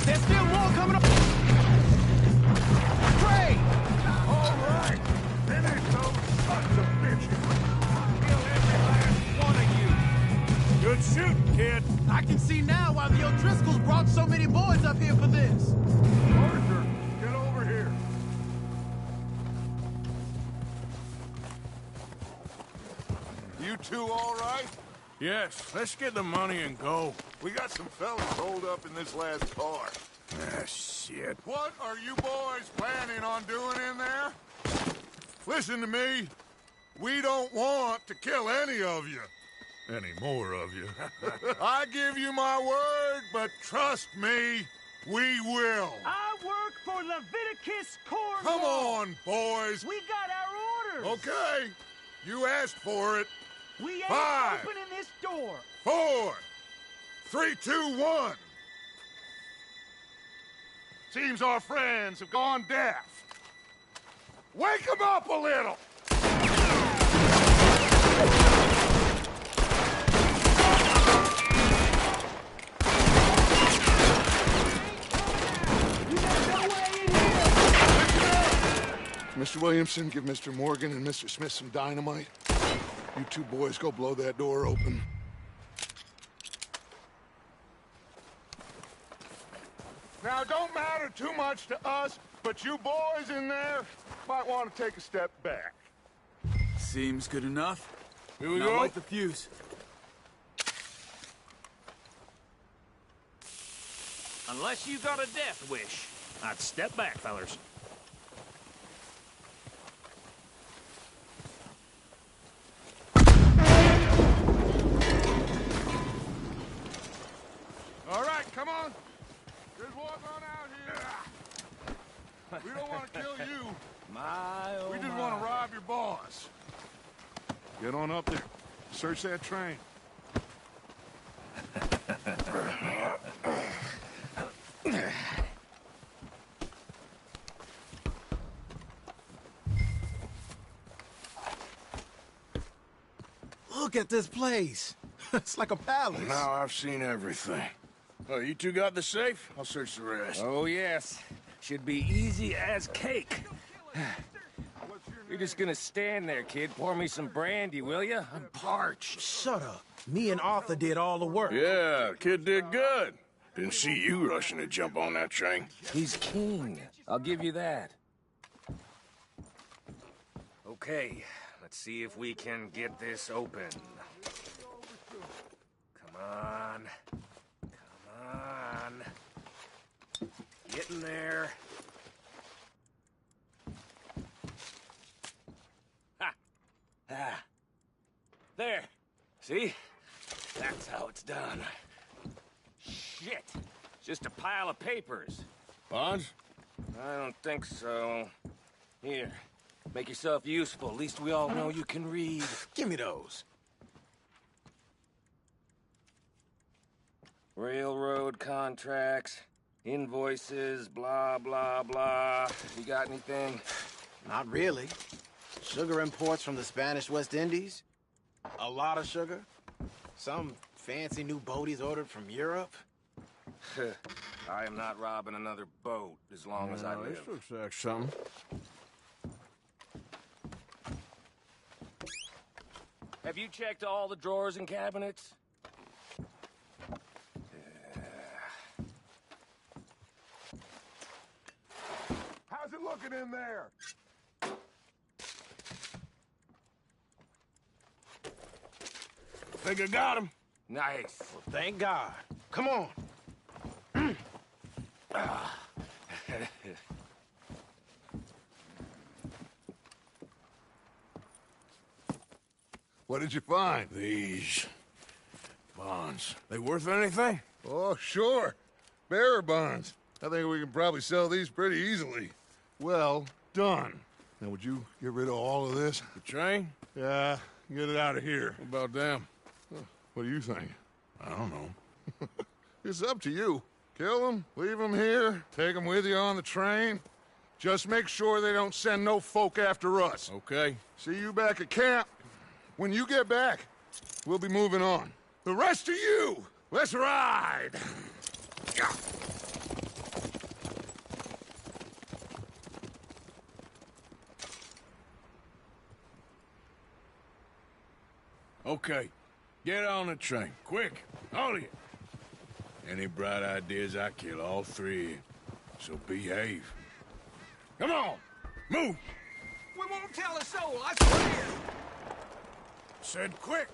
There's still more coming up. Great! All right. Finish those sons of bitches. Kill every last one of you. Good shooting, kid. I can see now why the O'Driscolls brought so many boys up here for this. Arthur, get over here. You two all right? Yes, let's get the money and go. We got some fellas holed up in this last car. Ah, shit. What are you boys planning on doing in there? Listen to me. We don't want to kill any of you. Any more of you. I give you my word, but trust me, we will. I work for Leviticus Cornwall. Come on, boys. We got our orders. Okay. You asked for it. We ain't 5, opening this door. 4, 3, 2, 1. Seems our friends have gone deaf. Wake them up a little. Mr. Williamson, give Mr. Morgan and Mr. Smith some dynamite. You two boys go blow that door open. Now, it don't matter too much to us, but you boys in there might want to take a step back. Seems good enough. Here we Not go. like the fuse. Unless you got a death wish, I'd step back, fellers. All right, come on. Just walk on out here. We don't want to kill you. We just want to rob your boss. Get on up there. Search that train. Look at this place. It's like a palace. Now I've seen everything. Oh, you two got the safe? I'll search the rest. Oh, yes. Should be easy as cake. You're just gonna stand there, kid. Pour me some brandy, will you? I'm parched. Shut up. Me and Arthur did all the work. Yeah, kid did good. Didn't see you rushing to jump on that train. He's king. I'll give you that. Okay, let's see if we can get this open. Come on. Come on. Get in there. Ha! Ah. There. See? That's how it's done. Shit. Just a pile of papers. Bonds? I don't think so. Here. Make yourself useful. At least we all know you can read. Give me those. Railroad contracts, invoices, blah, blah, blah. You got anything? Not really. Sugar imports from the Spanish West Indies. A lot of sugar. Some fancy new boat he's ordered from Europe. I am not robbing another boat as long as I live. This looks like something. Have you checked all the drawers and cabinets? How's it looking in there? Think I got him. Nice. Thank God. Come on. What did you find? These bonds. They worth anything? Oh, sure. Bearer bonds. I think we can probably sell these pretty easily. Well done. Now, would you get rid of all of this? The train? Yeah, get it out of here. What about them? What do you think? I don't know. It's up to you. Kill them, leave them here, take them with you on the train. Just make sure they don't send no folk after us. Okay. See you back at camp. When you get back, we'll be moving on. The rest of you, let's ride! Okay. Get on the train. Quick. All of you. Any bright ideas, I kill all three of you. So behave. Come on! Move! We won't tell a soul, I swear! Said quick!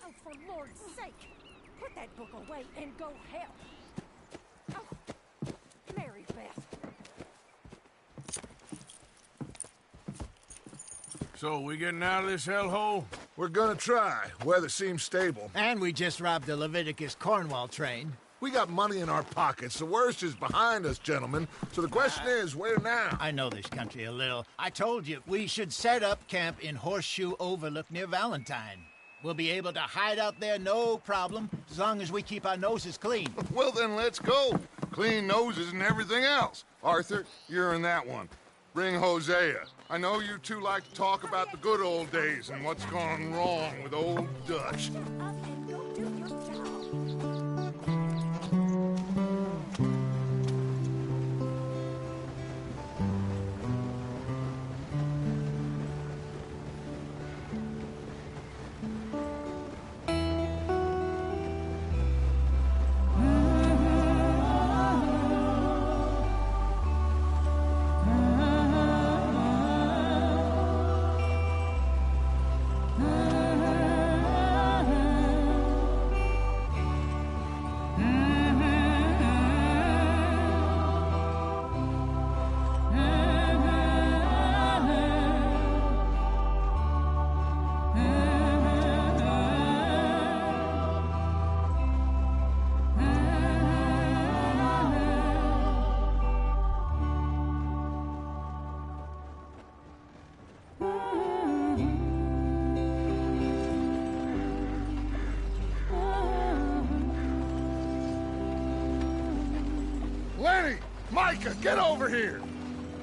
Oh, for Lord's sake, put that book away and go help. Oh, Mary Beth. So, we getting out of this hellhole? We're gonna try. Weather seems stable. And we just robbed the Leviticus Cornwall train. We got money in our pockets. The worst is behind us, gentlemen. So the question is, where now? I know this country a little. I told you, we should set up camp in Horseshoe Overlook near Valentine. We'll be able to hide out there no problem, as long as we keep our noses clean. Well, then let's go. Clean noses and everything else. Arthur, you're in that one. Bring Hosea. I know you two like to talk about the good old days and what's gone wrong with old Dutch. Lenny! Micah, get over here!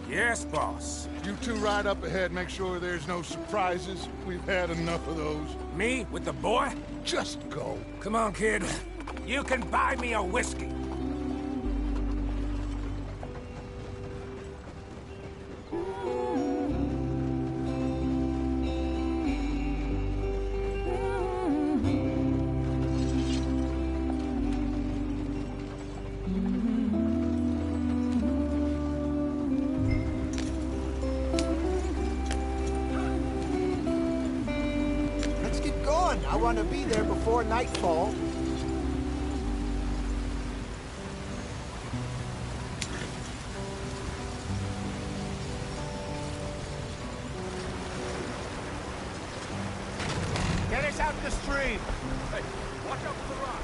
Yes, boss. You two ride up ahead, make sure there's no surprises. We've had enough of those. Me with the boy? Just go. Come on, kid. You can buy me a whiskey. I want to be there before before nightfall. Get us out the stream. Hey, watch out for the rock.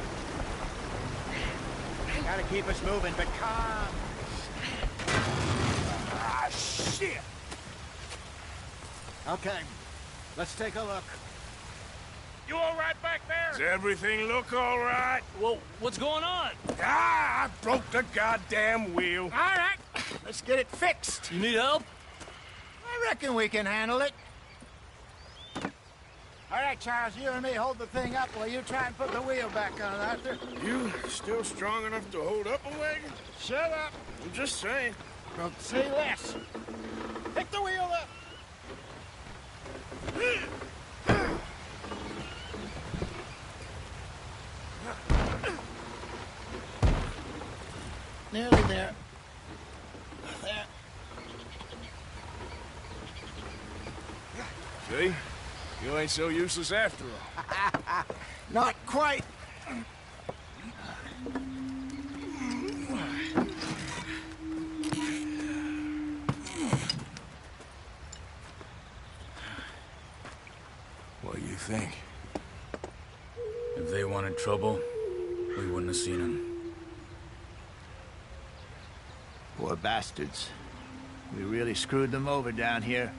Gotta keep us moving, but calm. Ah, shit! Okay, let's take a look. You all right back there? Does everything look all right? Well, what's going on? Ah, I broke the goddamn wheel. All right, let's get it fixed. You need help? I reckon we can handle it. All right, Charles, you and me hold the thing up while you try and put the wheel back on, Arthur. You still strong enough to hold up a wagon? Shut up. I'm just saying. Well, say less. Pick the wheel up. Nearly there. There. See? You ain't so useless after all. Not quite. What do you think? If they wanted trouble, we wouldn't have seen them. Poor bastards. We really screwed them over down here.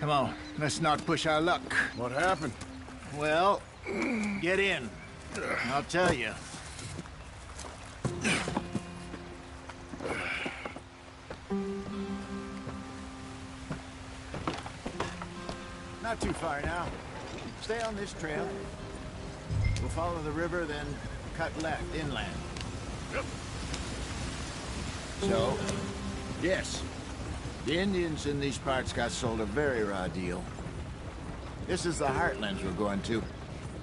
Come on, let's not push our luck. What happened? Well, get in. I'll tell you. Not too far now. Stay on this trail. We'll follow the river, then cut left inland. Yep. So, yes, the Indians in these parts got sold a very raw deal. This is the heartlands we're going to.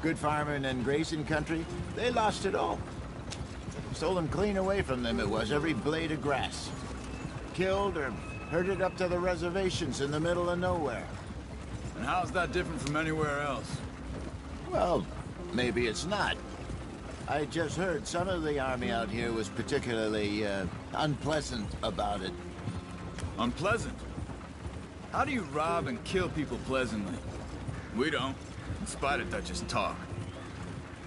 Good farming and grazing country, they lost it all. Stolen clean away from them it was, every blade of grass. Killed or herded up to the reservations in the middle of nowhere. And how's that different from anywhere else? Well, maybe it's not. I just heard some of the army out here was particularly, unpleasant about it. Unpleasant? How do you rob and kill people pleasantly? We don't, in spite of Dutch's talk.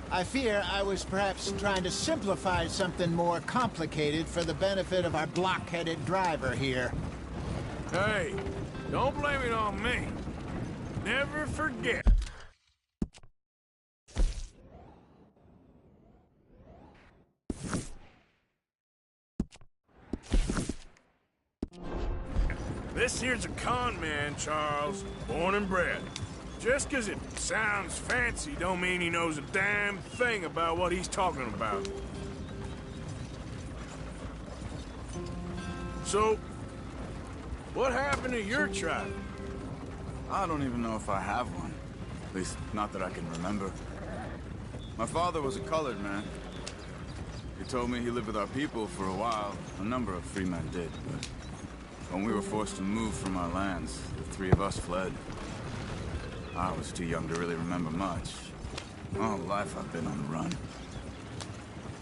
I fear I was perhaps trying to simplify something more complicated for the benefit of our block-headed driver here. Hey, don't blame it on me. Never forget. This here's a con man, Charles. Born and bred. Just 'cause it sounds fancy don't mean he knows a damn thing about what he's talking about. So, what happened to your tribe? I don't even know if I have one. At least, not that I can remember. My father was a colored man. He told me he lived with our people for a while. A number of free men did, but when we were forced to move from our lands, the three of us fled. I was too young to really remember much. My whole life I've been on the run.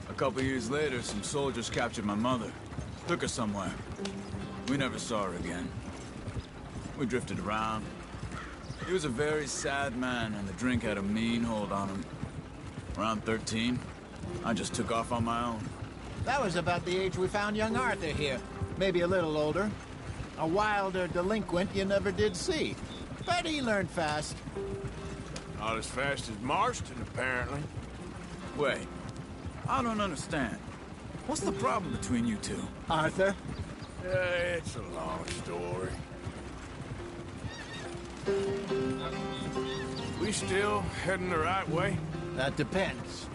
A couple years later, some soldiers captured my mother. Took her somewhere. We never saw her again. We drifted around. He was a very sad man, and the drink had a mean hold on him. Around 13, I just took off on my own. That was about the age we found young Arthur here. Maybe a little older. A wilder delinquent you never did see. But he learned fast. Not as fast as Marston, apparently. Wait, I don't understand. What's the problem between you two? Arthur? It's a long story. We still heading the right way? That depends.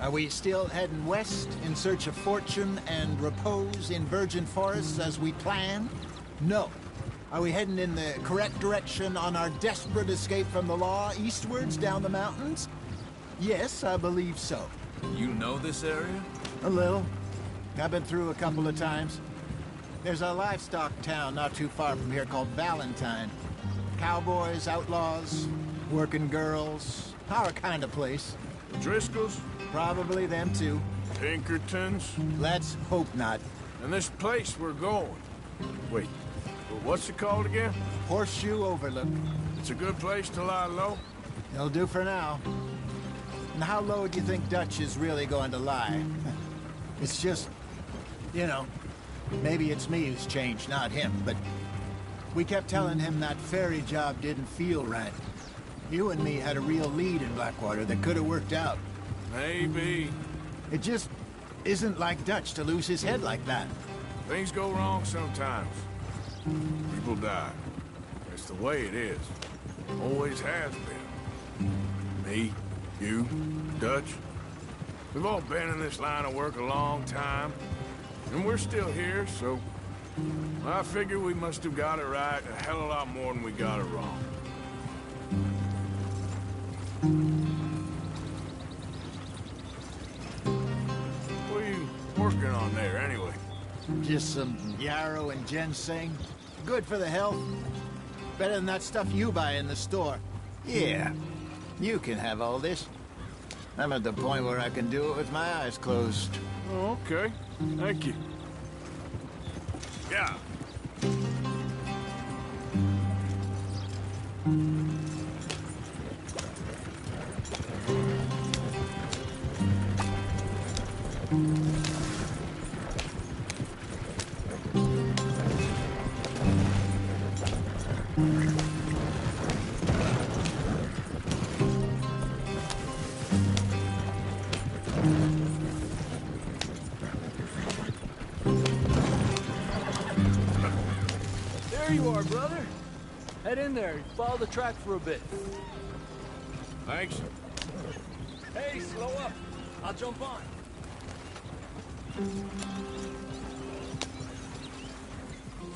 Are we still heading west in search of fortune and repose in virgin forests as we planned? No. Are we heading in the correct direction on our desperate escape from the law eastwards down the mountains? Yes, I believe so. You know this area? A little. I've been through a couple of times. There's a livestock town not too far from here called Valentine. Cowboys, outlaws, working girls, Our kind of place. Driscoll's? Probably them too. Pinkertons? Let's hope not. And this place we're going. Wait, what's it called again? Horseshoe Overlook. It's a good place to lie low? It'll do for now. And how low do you think Dutch is really going to lie? It's just, you know, maybe it's me who's changed, not him, but we kept telling him that ferry job didn't feel right. You and me had a real lead in Blackwater that could have worked out. Maybe. It just isn't like Dutch to lose his head like that. Things go wrong sometimes. People die. It's the way it is. Always has been. Me, you, Dutch. We've all been in this line of work a long time. And we're still here, so I figure we must have got it right a hell of a lot more than we got it wrong. What are you working on there, anyway? Just some yarrow and ginseng. Good for the health. Better than that stuff you buy in the store. Yeah, you can have all this. I'm at the point where I can do it with my eyes closed. Oh, okay. Thank you. Yeah. There you are, brother. Head in there. Follow the track for a bit. Thanks. Hey, slow up. I'll jump on.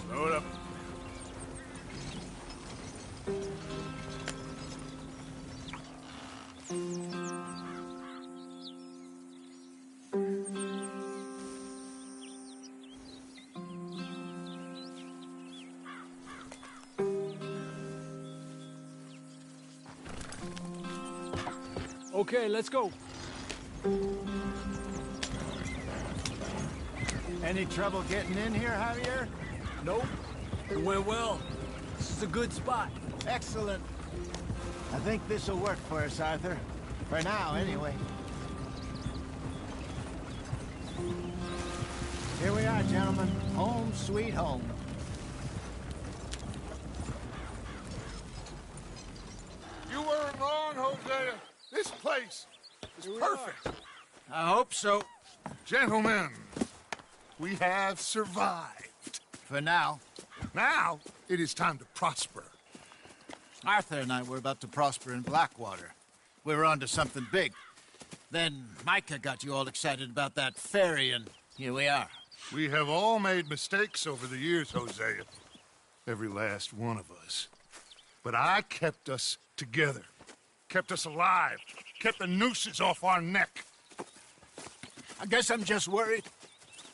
Slow it up. Okay, let's go. Any trouble getting in here, Javier? Nope. It went well. This is a good spot. Excellent. I think this'll work for us, Arthur. For now, anyway. Here we are, gentlemen. Home sweet home. You weren't wrong, Hosea. This place is perfect. I hope so. Gentlemen, we have survived. For now. Now, it is time to prosper. Arthur and I were about to prosper in Blackwater. We were onto something big. Then Micah got you all excited about that ferry, and here we are. We have all made mistakes over the years, Hosea. Every last one of us. But I kept us together. Kept us alive. Kept the nooses off our neck. I guess I'm just worried.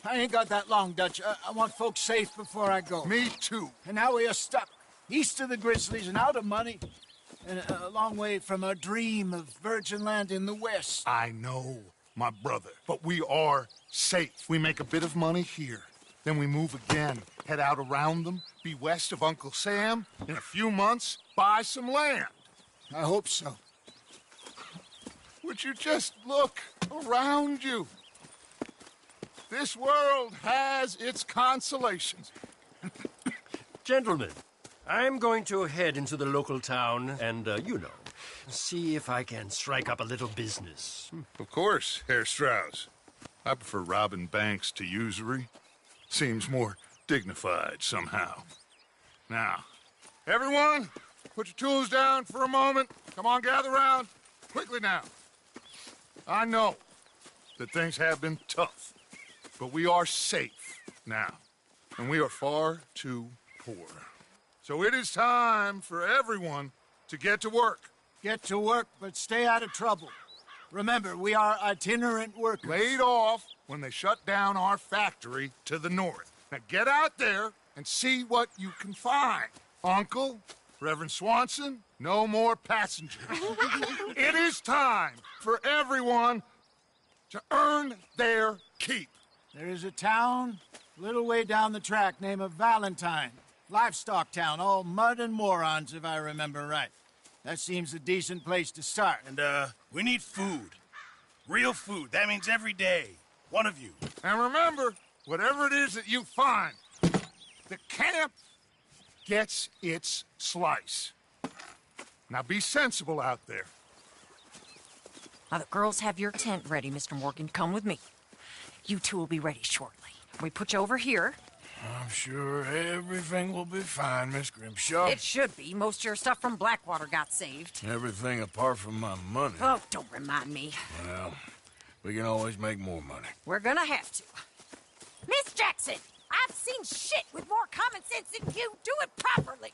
I ain't got that long, Dutch. I want folks safe before I go. Me too. And now we are stuck. East of the Grizzlies and out of money. And a long way from our dream of virgin land in the west. I know, my brother. But we are safe. We make a bit of money here. Then we move again. Head out around them. Be west of Uncle Sam. In a few months, buy some land. I hope so. Would you just look around you? This world has its consolations. Gentlemen, I'm going to head into the local town and, you know, see if I can strike up a little business. Of course, Herr Strauss. I prefer robbing banks to usury. Seems more dignified somehow. Now, everyone, put your tools down for a moment. Come on, gather round. Quickly now. I know that things have been tough, but we are safe now, and we are far too poor. So it is time for everyone to get to work. Get to work, but stay out of trouble. Remember, we are itinerant workers. Laid off when they shut down our factory to the north. Now get out there and see what you can find. Uncle, Reverend Swanson, no more passengers. It is time for everyone to earn their keep. There is a town a little way down the track named Valentine. Livestock town, all mud and morons, if I remember right. That seems a decent place to start. And, we need food. Real food. That means every day. One of you. And remember, whatever it is that you find, the camp gets its slice. Now be sensible out there. Now the girls have your tent ready, Mr. Morgan. Come with me. You two will be ready shortly. We put you over here. I'm sure everything will be fine, Miss Grimshaw. It should be. Most of your stuff from Blackwater got saved. Everything apart from my money. Oh, don't remind me. Well, we can always make more money. We're gonna have to. Miss Jackson, I've seen shit with more common sense than you. Do it properly.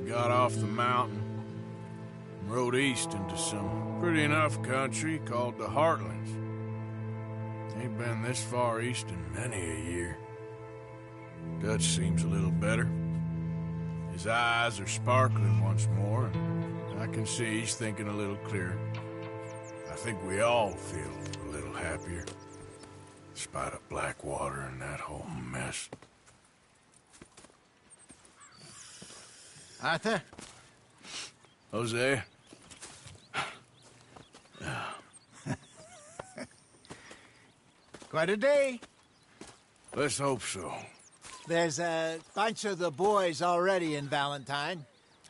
Got off the mountain and rode east into some pretty enough country called the Heartlands. Ain't been this far east in many a year. Dutch seems a little better. His eyes are sparkling once more, and I can see he's thinking a little clearer. I think we all feel a little happier, in spite of Blackwater and that whole mess. Arthur? Hosea? Quite a day. Let's hope so. There's a bunch of the boys already in Valentine.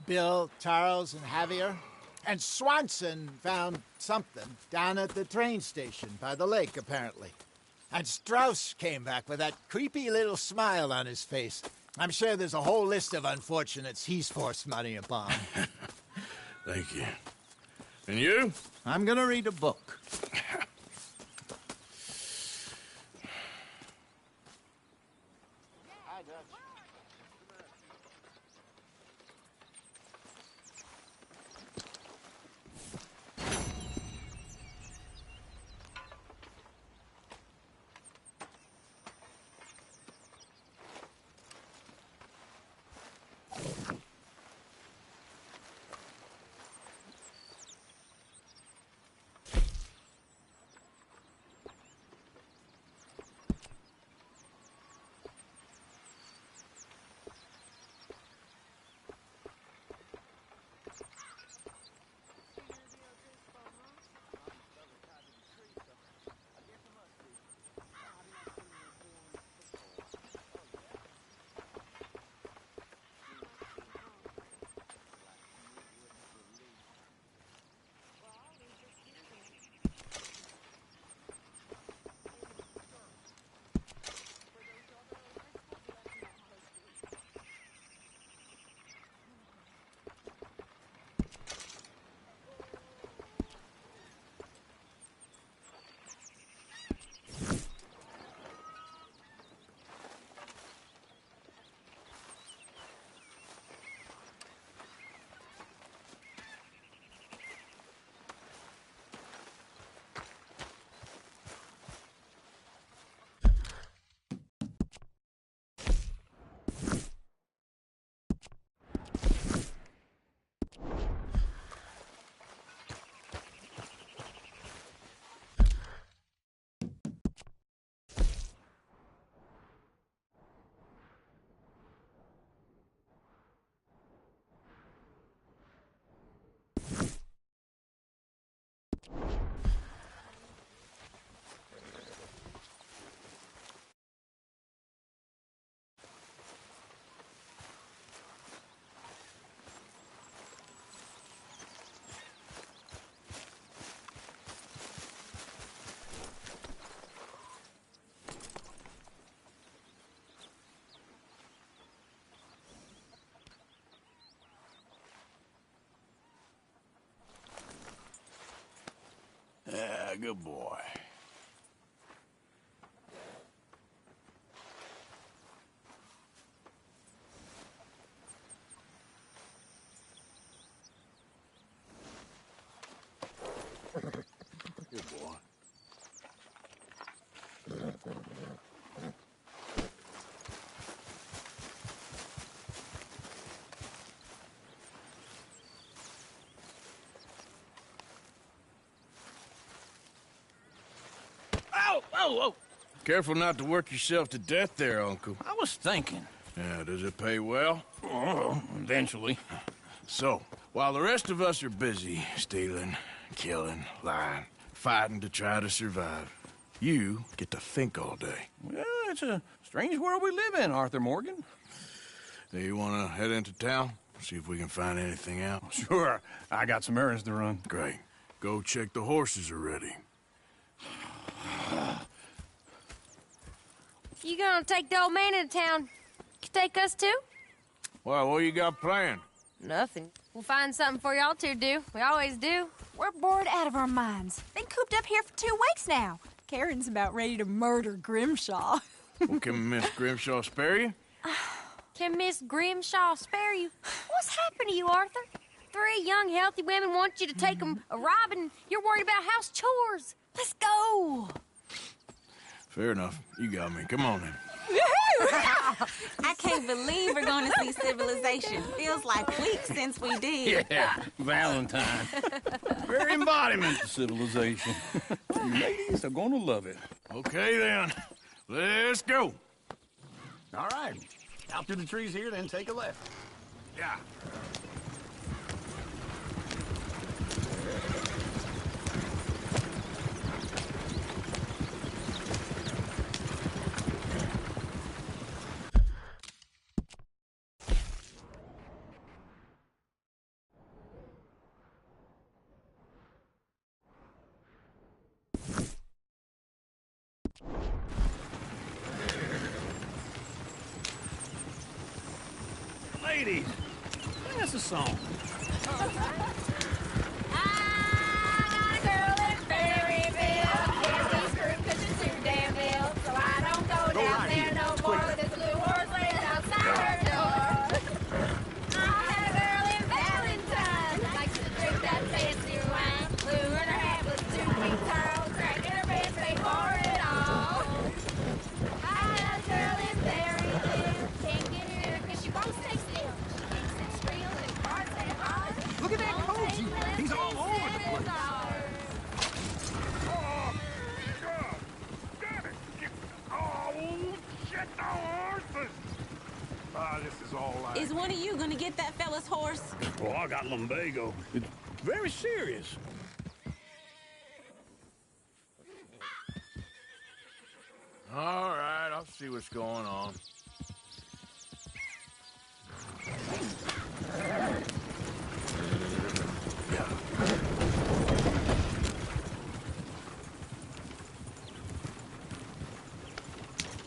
Bill, Charles, and Javier. And Swanson found something down at the train station by the lake, apparently. And Strauss came back with that creepy little smile on his face. I'm sure there's a whole list of unfortunates he's forced money upon. Thank you. And you? I'm gonna read a book. Yeah, good boy. Good boy. Ow! Oh, oh! Careful not to work yourself to death there, Uncle. I was thinking. Yeah, does it pay well? Oh, eventually. So, while the rest of us are busy stealing, killing, lying, fighting to try to survive, you get to think all day. Well, it's a strange world we live in, Arthur Morgan. Do you want to head into town? See if we can find anything out? Sure. I got some errands to run. Great. Go check the horses are ready. You gonna take the old man into town? You take us too? Well, what you got planned? Nothing. We'll find something for y'all to do. We always do. We're bored out of our minds. Been cooped up here for 2 weeks now. Karen's about ready to murder Grimshaw. Well, can Miss Grimshaw spare you? Can Miss Grimshaw spare you? What's happened to you, Arthur? 3 young, healthy women want you to take them a robbing. You're worried about house chores. Let's go. Fair enough. You got me. Come on then. I can't believe we're going to see civilization. Feels like weeks since we did. Yeah, Valentine. Very embodiment of civilization. You ladies are gonna love it. Okay, then. Let's go. All right. Out through the trees here, then take a left. Yeah. Ladies, sing us a song. Is one of you gonna get that fella's horse? Oh, I got lumbago. It's very serious. All right, I'll see what's going on.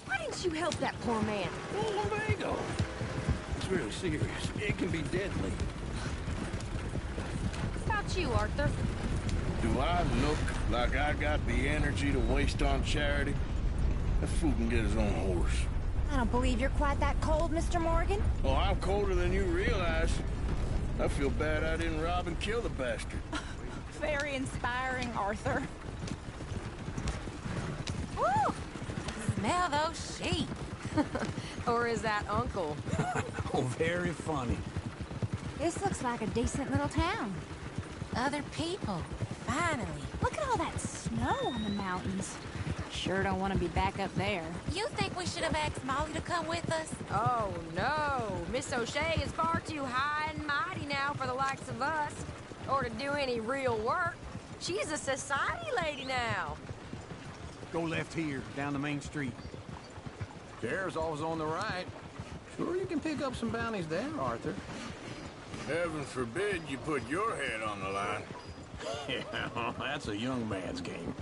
Why didn't you help that poor man? Oh, lumbago. It's really serious. It can be deadly. What about you, Arthur? Do I look like I got the energy to waste on charity? That fool can get his own horse. I don't believe you're quite that cold, Mr. Morgan. Oh, I'm colder than you realize. I feel bad I didn't rob and kill the bastard. Very inspiring, Arthur. Woo! Smell those sheep. Or is that Uncle? Oh, very funny. This looks like a decent little town. Other people, finally. Look at all that snow on the mountains. Sure don't want to be back up there. You think we should have asked Molly to come with us? Oh, no. Miss O'Shea is far too high and mighty now for the likes of us. Or to do any real work. She's a society lady now. Go left here, down the main street. Sheriff's always on the right. Sure you can pick up some bounties there, Arthur. Heaven forbid you put your head on the line. Yeah, that's a young man's game.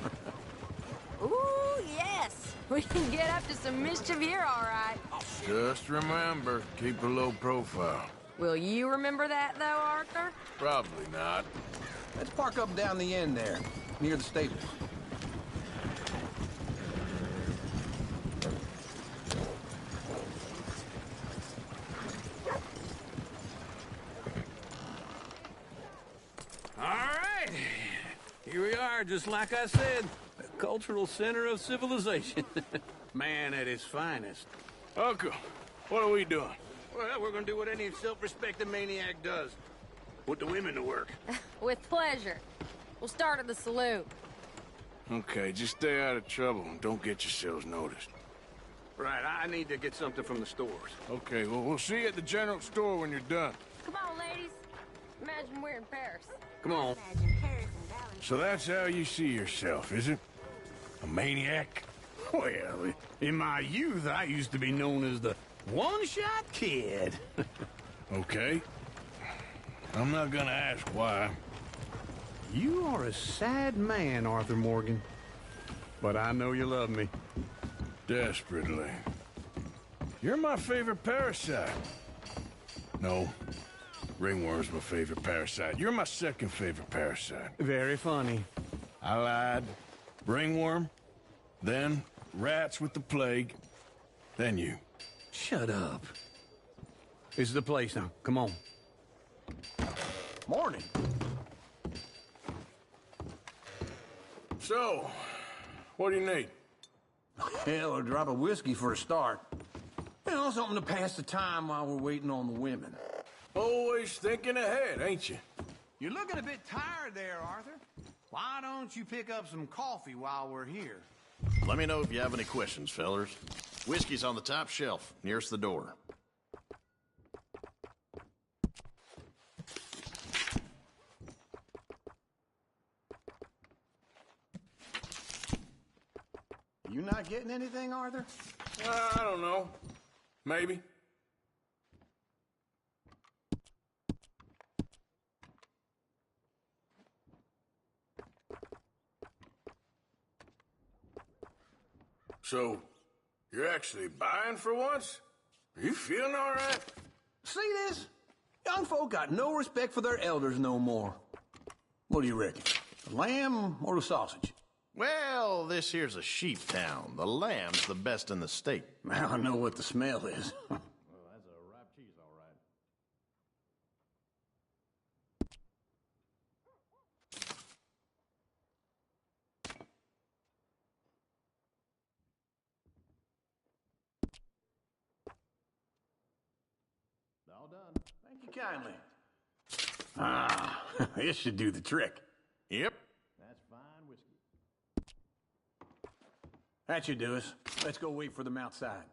Ooh, yes. We can get up to some mischief here, all right. Just remember, keep a low profile. Will you remember that, though, Arthur? Probably not. Let's park up down the end there, near the stables. All right. Here we are, just like I said. The cultural center of civilization. Man at his finest. Uncle, what are we doing? Well, we're gonna do what any self-respecting maniac does. Put the women to work. With pleasure. We'll start at the saloon. Okay, just stay out of trouble and don't get yourselves noticed. Right, I need to get something from the stores. Okay, well, we'll see you at the general store when you're done. Come on, ladies. Imagine we're in Paris. Come on. So that's how you see yourself, is it? A maniac? Well, in my youth, I used to be known as the one-shot kid. Okay. I'm not gonna ask why. You are a sad man, Arthur Morgan. But I know you love me. Desperately. You're my favorite parasite. No. Ringworm's my favorite parasite. You're my second favorite parasite. Very funny. I lied. Ringworm, then rats with the plague, then you. Shut up. This is the place now. Come on. Morning. So, what do you need? Hell, a drop of whiskey for a start. You know, something to pass the time while we're waiting on the women. Always thinking ahead, ain't you? You're looking a bit tired there, Arthur. Why don't you pick up some coffee while we're here? Let me know if you have any questions, fellers. Whiskey's on the top shelf, nearest the door. You not getting anything, Arthur? I don't know. Maybe. So, you're actually buying for once? Are you feeling all right? See this? Young folk got no respect for their elders no more. What do you reckon? The lamb or the sausage? Well, this here's a sheep town. The lamb's the best in the state. Now I know what the smell is. Well, that's a ripe cheese, all right. All done. Thank you kindly. Ah, this should do the trick. Yep. That's fine whiskey. That should do us. Let's go wait for them outside.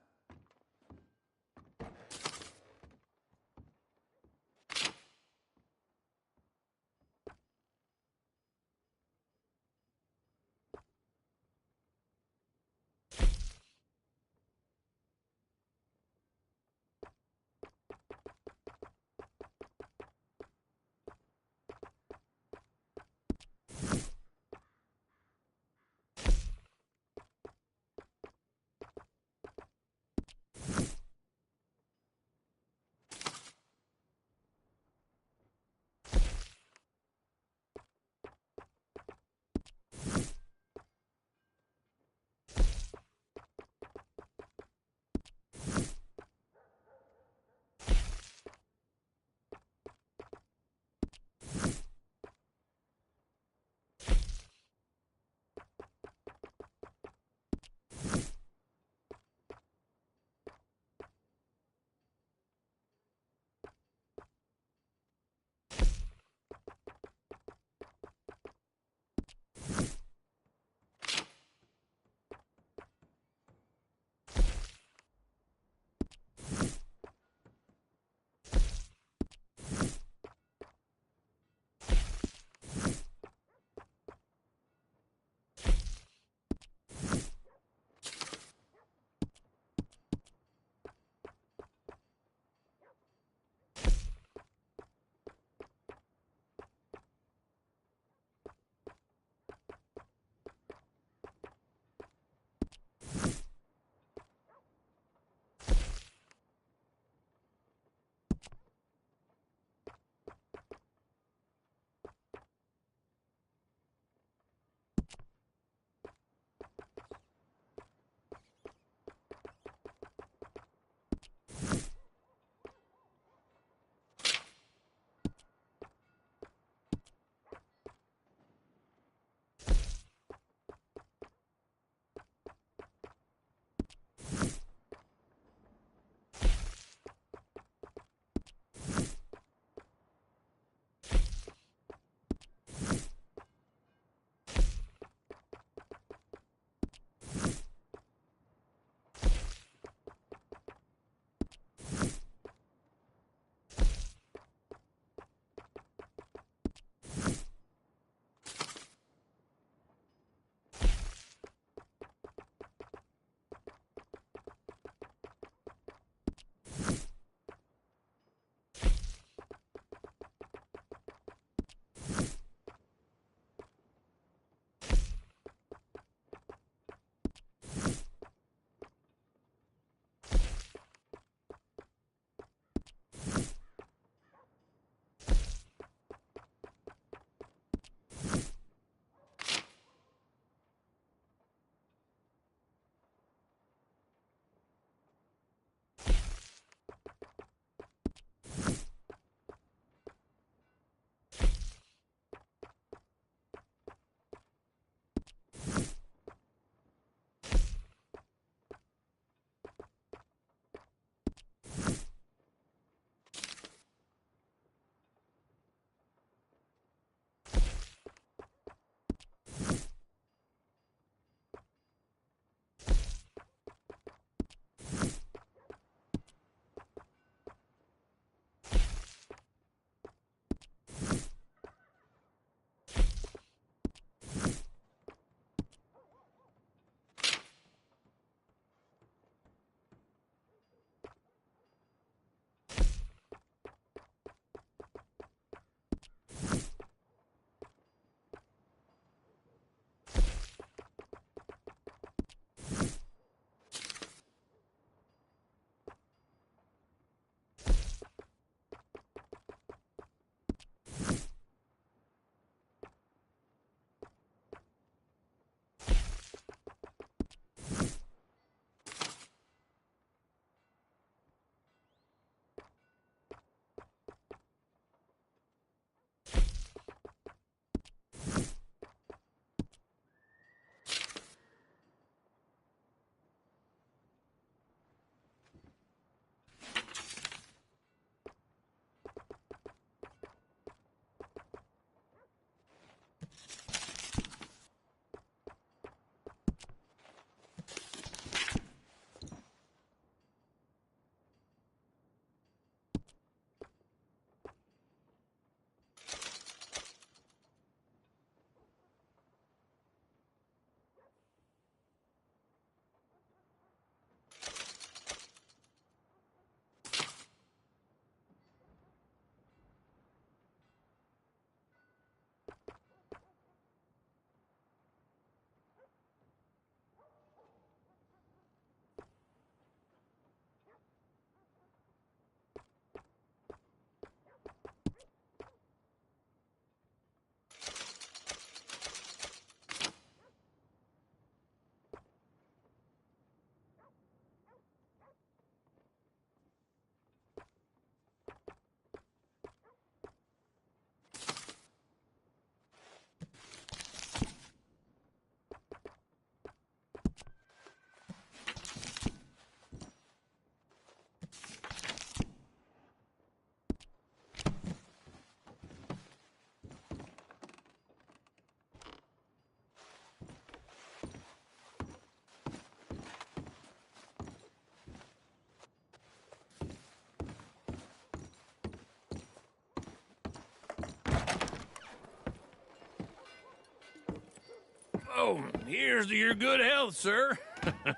Oh, here's to your good health, sir.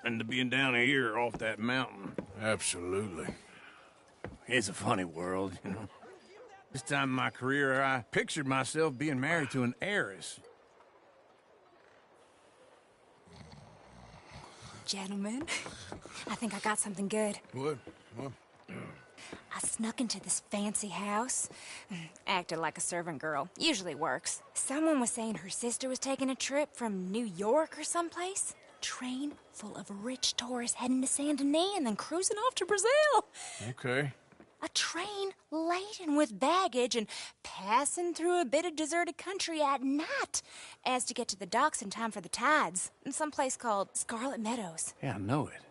And to being down here off that mountain. Absolutely. It's a funny world, you know. This time in my career, I pictured myself being married to an heiress. Gentlemen, I think I got something good. What? I snuck into this fancy house. Acted like a servant girl. Usually works. Someone was saying her sister was taking a trip from New York or someplace. Train full of rich tourists heading to Saint Denis and then cruising off to Brazil. Okay. A train laden with baggage and passing through a bit of deserted country at night as to get to the docks in time for the tides in some place called Scarlet Meadows. Yeah, I know it.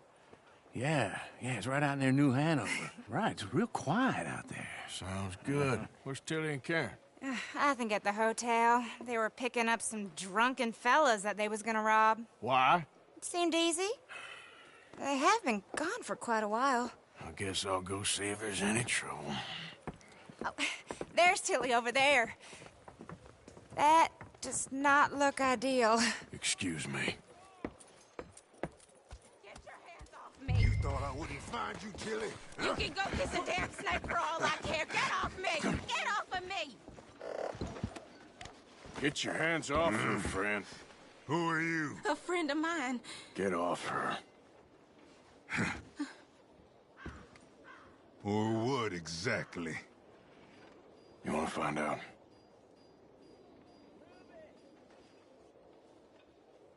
Yeah, it's right out near New Hanover. Right, it's real quiet out there. Sounds good. Where's Tilly and Karen? I think at the hotel. They were picking up some drunken fellas that they was gonna rob. Why? It seemed easy. They have been gone for quite a while. I guess I'll go see if there's any trouble. Oh, there's Tilly over there. That does not look ideal. Excuse me. You thought I wouldn't find you, Tilly? You can go kiss a damn snake for all I care. Get off me! Get off of me! Get your hands off her, friend. Who are you? A friend of mine. Get off her. Or what exactly? You want to find out?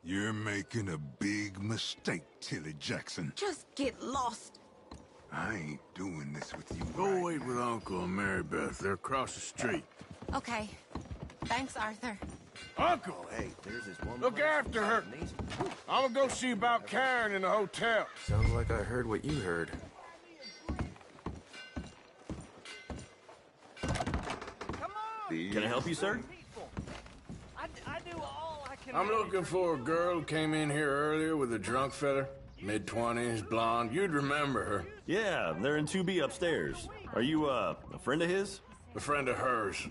You're making a big mistake, Tilly Jackson. Just get lost. I ain't doing this with you. Go wait with Uncle and Mary Beth. They're across the street. Okay. Thanks, Arthur. Uncle! Hey, there's this woman. Look after her. I'm gonna go see about Karen in the hotel. Sounds like I heard what you heard. Can I help you, sir? I do all I can. I'm looking for a girl who came in here earlier with a drunk fella. Mid-20s, blonde. You'd remember her. Yeah, they're in 2B upstairs. Are you, a friend of his? A friend of hers.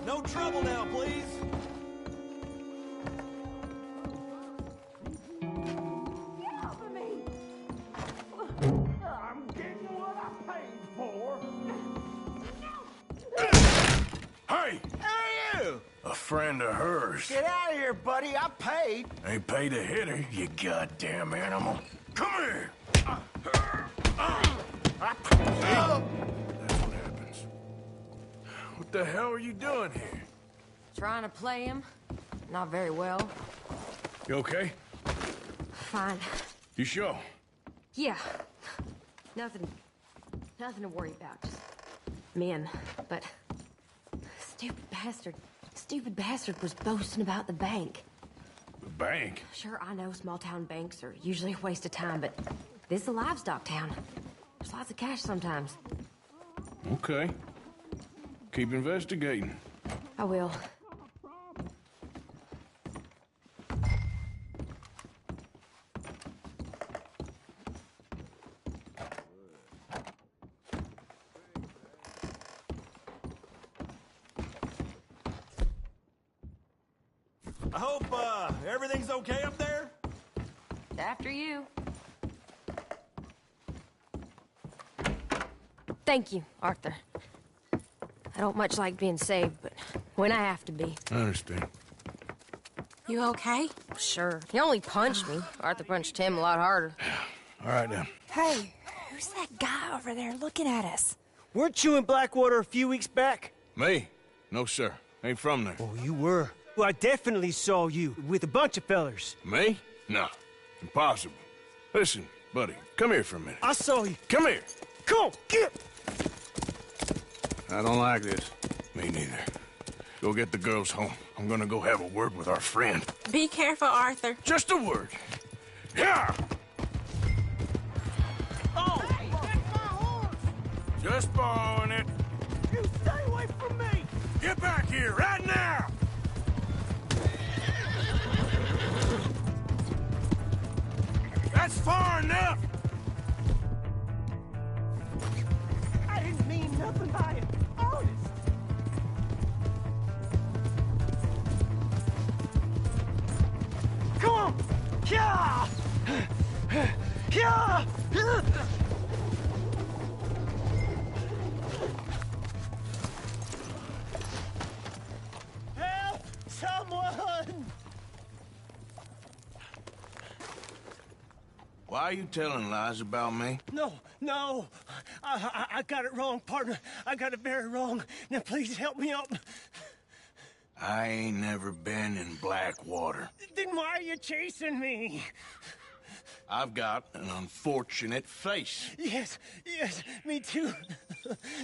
No trouble now, please. I'm getting what I paid for. Hey! Who are you? A friend of hers. Get out of here, buddy. I paid. Ain't paid to hit her, you goddamn animal. Come here! That's what happens. What the hell are you doing here? Trying to play him. Not very well. You okay? Fine. You sure? Yeah. Nothing to worry about. Just men. But stupid bastard was boasting about the bank. The bank? Sure, I know small town banks are usually a waste of time, but this is a livestock town. There's lots of cash sometimes. Okay. Keep investigating. I will. I hope, everything's okay up there? After you. Thank you, Arthur. I don't much like being saved, but when I have to be. I understand. You okay? Sure. He only punched me. Arthur punched him a lot harder. All right, then. Hey, who's that guy over there looking at us? Weren't you in Blackwater a few weeks back? Me? No, sir. Ain't from there. Oh, you were. Well, I definitely saw you with a bunch of fellers. Me? No. Impossible. Listen, buddy, come here for a minute. I saw you. Come here. Come on, get! I don't like this. Me neither. Go get the girls home. I'm gonna go have a word with our friend. Be careful, Arthur. Just a word. Yeah! Oh! Hey, that's my horse! Just borrowing it. You stay away from me! Get back here, right now! That's far enough! Why are you telling lies about me? No, no. I got it wrong, partner. I got it very wrong. Now, please help me up. I ain't never been in Blackwater. Then why are you chasing me? I've got an unfortunate face. Yes, yes, me too.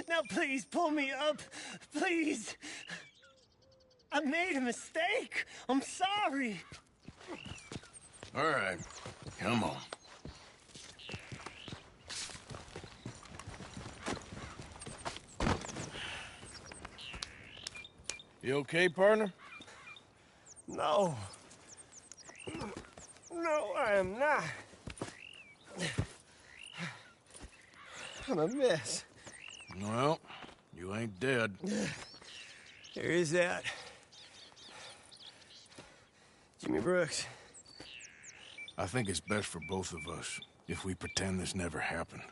Now, please, pull me up. Please. I made a mistake. I'm sorry. All right, come on. You okay, partner? No. No, I am not. I'm a mess. Well, you ain't dead. There is that. Jimmy Brooks. I think it's best for both of us if we pretend this never happened.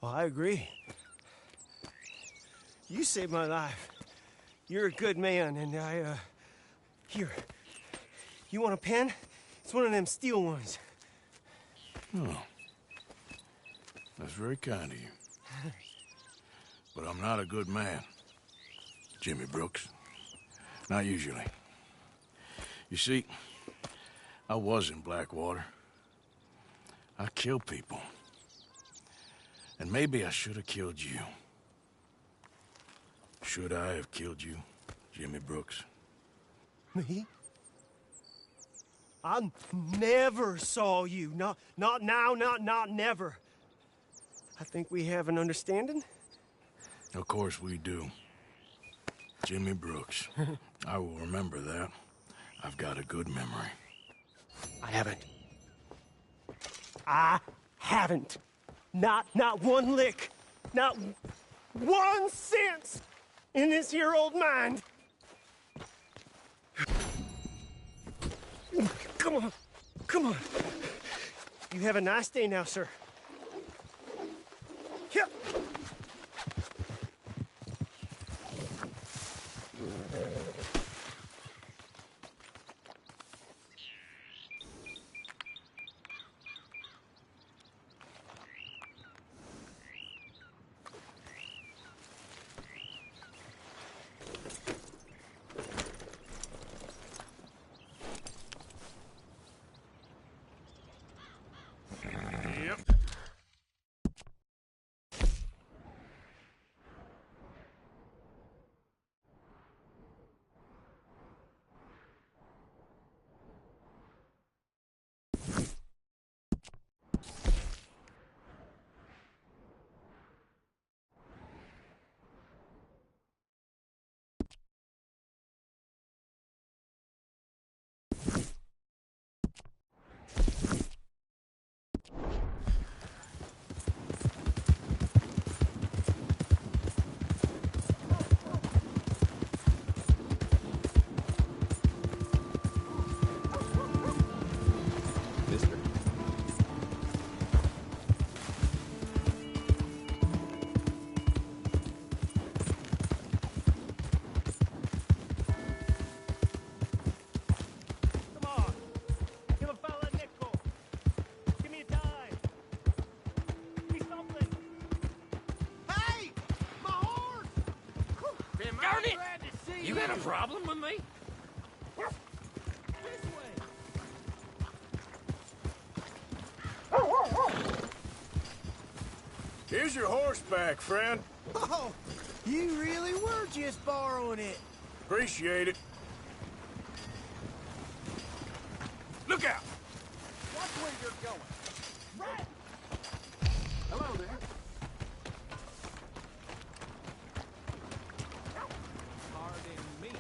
Well, I agree. You saved my life. You're a good man, and here. You want a pen? It's one of them steel ones. Oh. That's very kind of you. But I'm not a good man, Jimmy Brooks. Not usually. You see, I was in Blackwater. I killed people. And maybe I should have killed you. Should I have killed you, Jimmy Brooks? Me? I never saw you. Not now, not never. I think we have an understanding. Of course we do. Jimmy Brooks. I will remember that. I've got a good memory. I haven't. Not one lick. Not 1 cent in this here old mind. Come on. You have a nice day now, sir. Yep. You got a problem with me? Here's your horseback, friend. Oh, you really were just borrowing it. Appreciate it. Look out! Watch where you're going. Right. Hello there. Pardon me.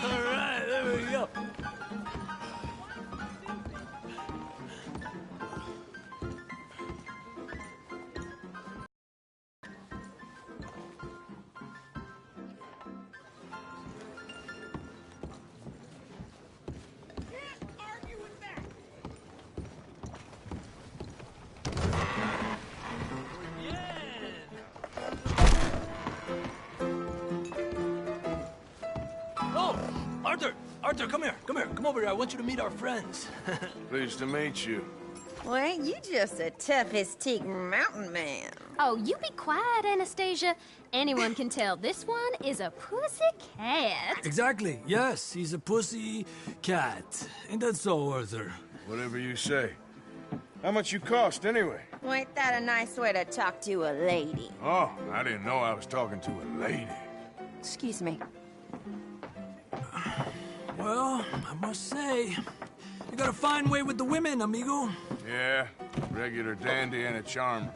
All right, there we go. Arthur, come here. Come over here. I want you to meet our friends. Pleased to meet you. Well, ain't you just a tough-as-teak mountain man? Oh, you be quiet, Anastasia. Anyone can tell this one is a pussy cat. Exactly. Yes, he's a pussy cat. Ain't that so, Arthur? Whatever you say. How much you cost, anyway? Well, ain't that a nice way to talk to a lady? Oh, I didn't know I was talking to a lady. Excuse me. Well, I must say, you got a fine way with the women, amigo. Yeah, regular dandy and a charmer.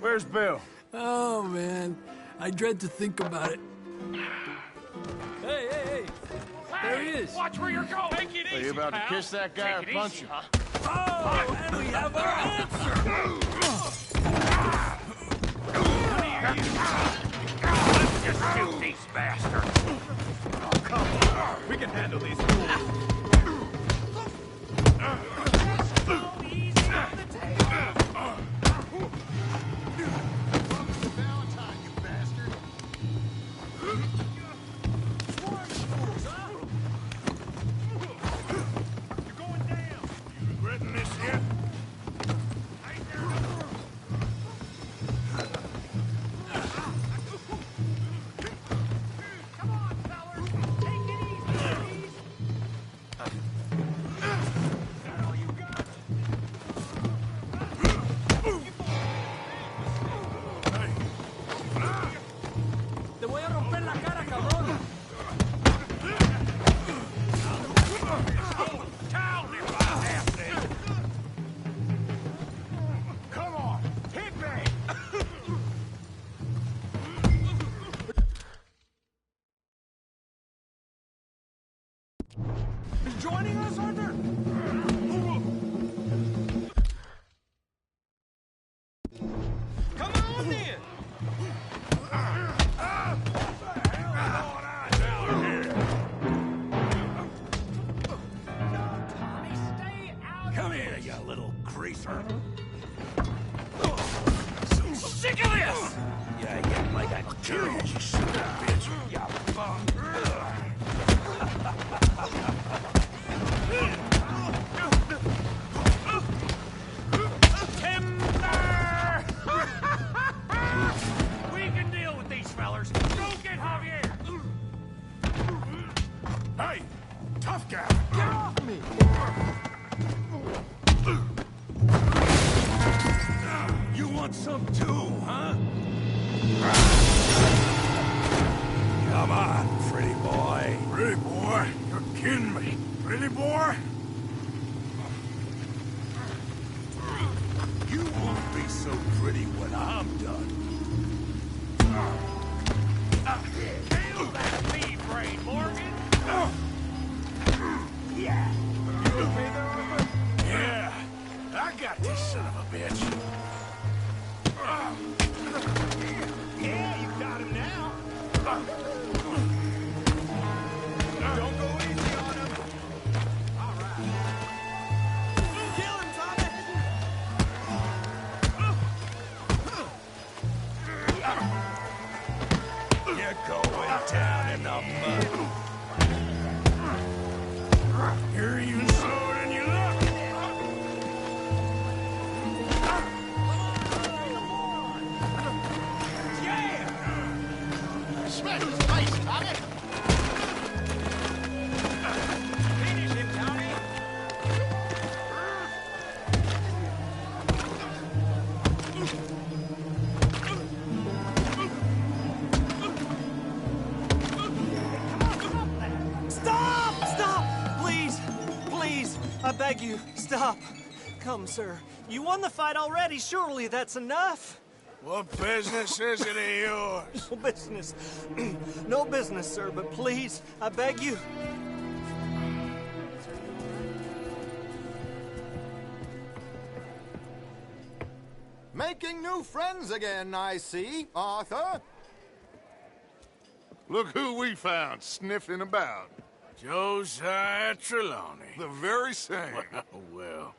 Where's Bill? Oh, man. I dread to think about it. Hey! There he is. Watch where you're going. Take it easy, Are you about pal. to kiss that guy or punch him? Oh, and we have our answer. Let's just shoot these bastards. Oh, come on. We can handle these fools. Joining us, Arthur? Come on then. Come here, you little creeper. Sick of this! Yeah, like a jerk, you son of a bitch. You bum. Timber! We can deal with these fellers. Go get Javier! Hey, tough guy. Get off me! You want some too, huh? Come on, pretty boy. Pretty boy? You're kidding me. Pretty boy? You won't be so pretty when I'm done. Handle that bee brain, Morgan! Yeah. You okay there, Arthur? Yeah. I got this son of a bitch. Yeah, you got him now. Don't go easy on him. All right. Kill him, Tommy. You're going down in the mud. You're even slower than you look. Yeah! Smash his face, Tommy! Finish him, Tommy. Stop! Stop! Please! Please! I beg you, stop. Come, sir. You won the fight already. Surely that's enough. What business is it of yours? No business. No business, sir, but please, I beg you. Making new friends again, I see, Arthur. Look who we found sniffing about. Josiah Trelawney. The very same. Well,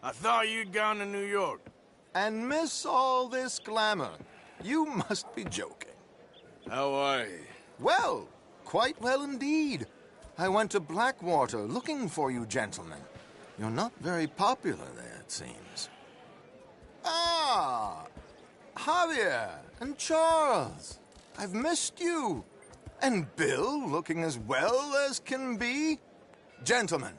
I thought you'd gone to New York. And miss all this glamour. You must be joking. How are you? Well, quite well indeed. I went to Blackwater looking for you gentlemen. You're not very popular there, it seems. Ah! Javier and Charles. I've missed you. And Bill looking as well as can be. Gentlemen,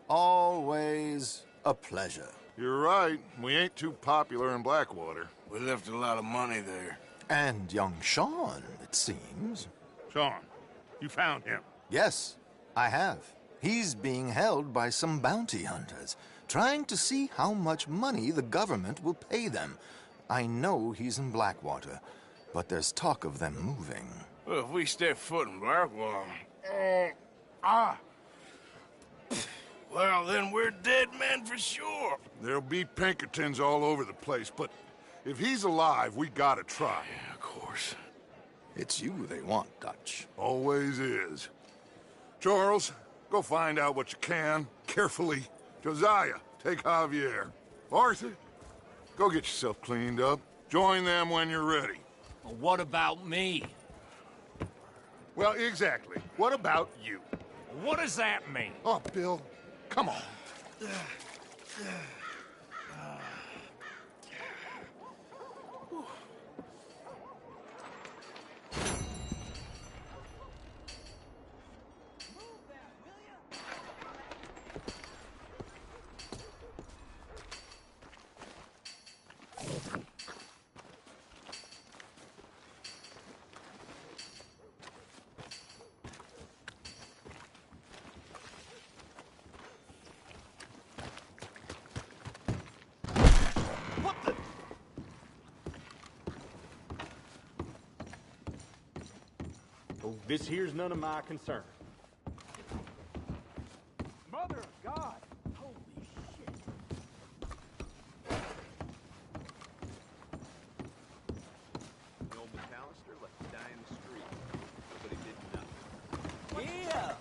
always a pleasure. You're right. We ain't too popular in Blackwater. We left a lot of money there. And young Sean, it seems. Sean, you found him? Yes, I have. He's being held by some bounty hunters, trying to see how much money the government will pay them. I know he's in Blackwater, but there's talk of them moving. Well, if we step foot in Blackwater... Well, then we're dead men for sure. There'll be Pinkertons all over the place, but if he's alive, we gotta try. Yeah, of course. It's you they want, Dutch. Always is. Charles, go find out what you can, carefully. Josiah, take Javier. Arthur, go get yourself cleaned up. Join them when you're ready. Well, what about me? Well, exactly. What about you? What does that mean? Oh, Bill, come on. Oh, this here's none of my concern. Mother of God! Holy shit! The old McAllister left to die in the street, but he did nothing. Yeah!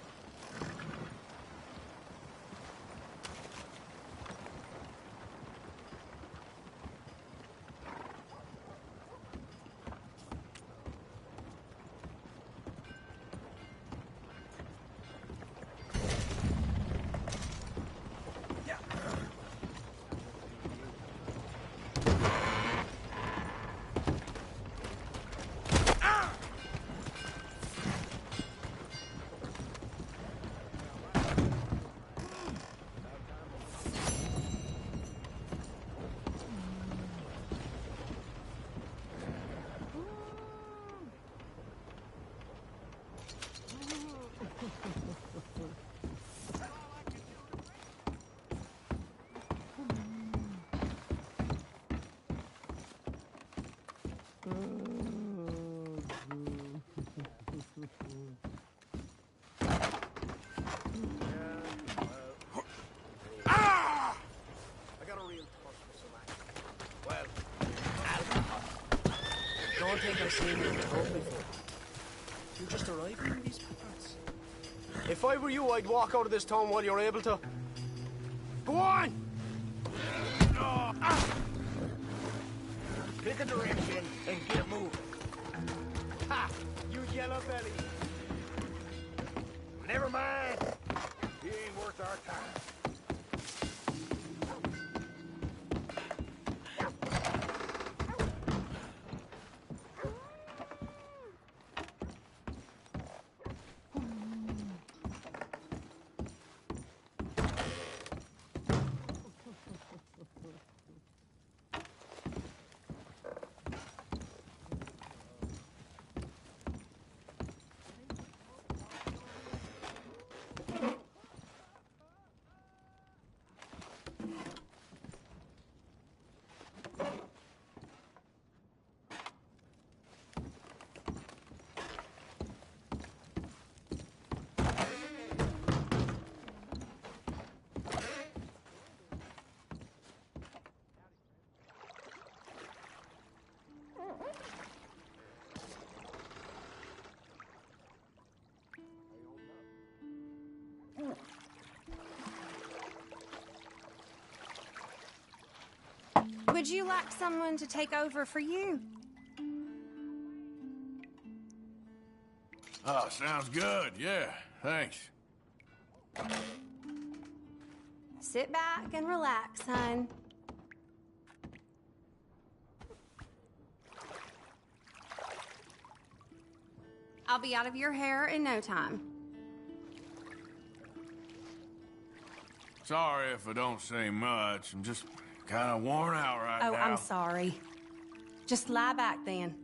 Don't think I've seen you before. You just arrived in these parts. If I were you, I'd walk out of this town while you're able to. Go on! Pick a direction and get moving. Ha! You yellow belly. Never mind. He ain't worth our time. Would you like someone to take over for you? Oh, sounds good, yeah. Thanks. Sit back and relax, son. I'll be out of your hair in no time. Sorry if I don't say much. I'm just kind of worn out right now. Oh, I'm sorry. Just lie back then.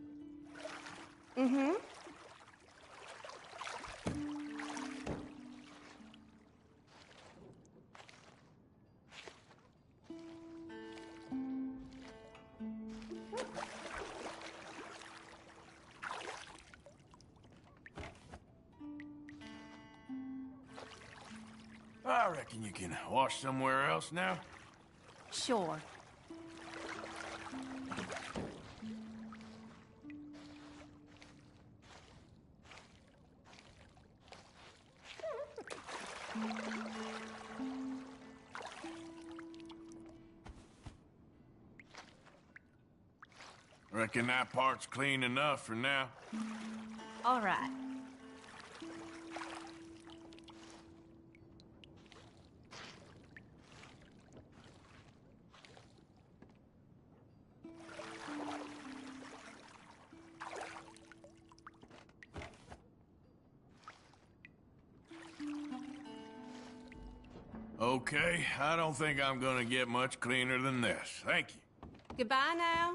Mm-hmm. I reckon you can wash somewhere else now. Sure. Reckon that part's clean enough for now. All right. Okay, I don't think I'm gonna get much cleaner than this. Thank you. Goodbye now.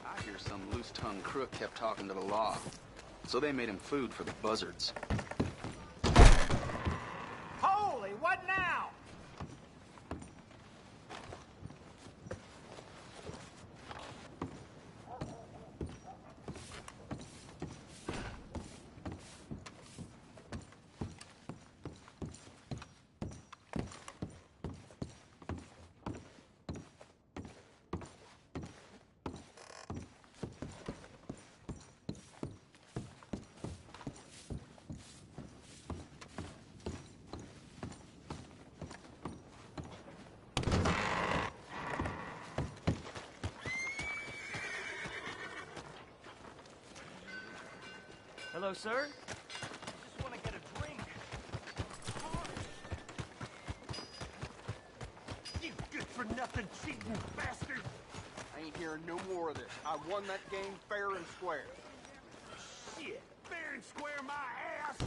I hear some loose-tongued crook kept talking to the law, so they made him food for the buzzards. Holy, what now? Hello, sir? Just want to get a drink. You good-for-nothing cheating bastard! I ain't hearing no more of this. I won that game fair and square. Shit, fair and square my ass!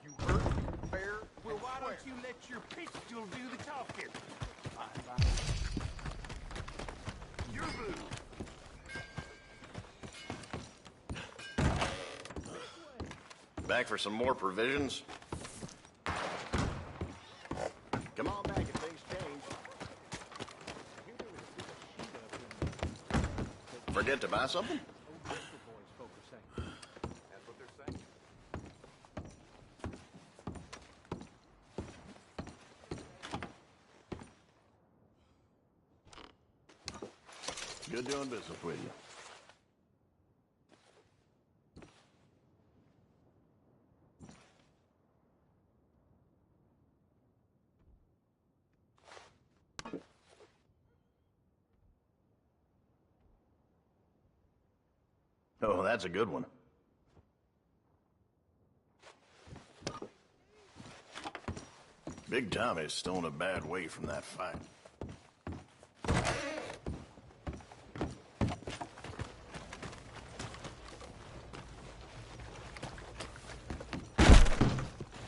You hurt me fair Well, and why square. don't you let your pistol do the talking? Your move. Back for some more provisions? Come on back if things change. Forget to buy something? Good doing business with you. Oh, that's a good one. Big Tommy's still in a bad way from that fight.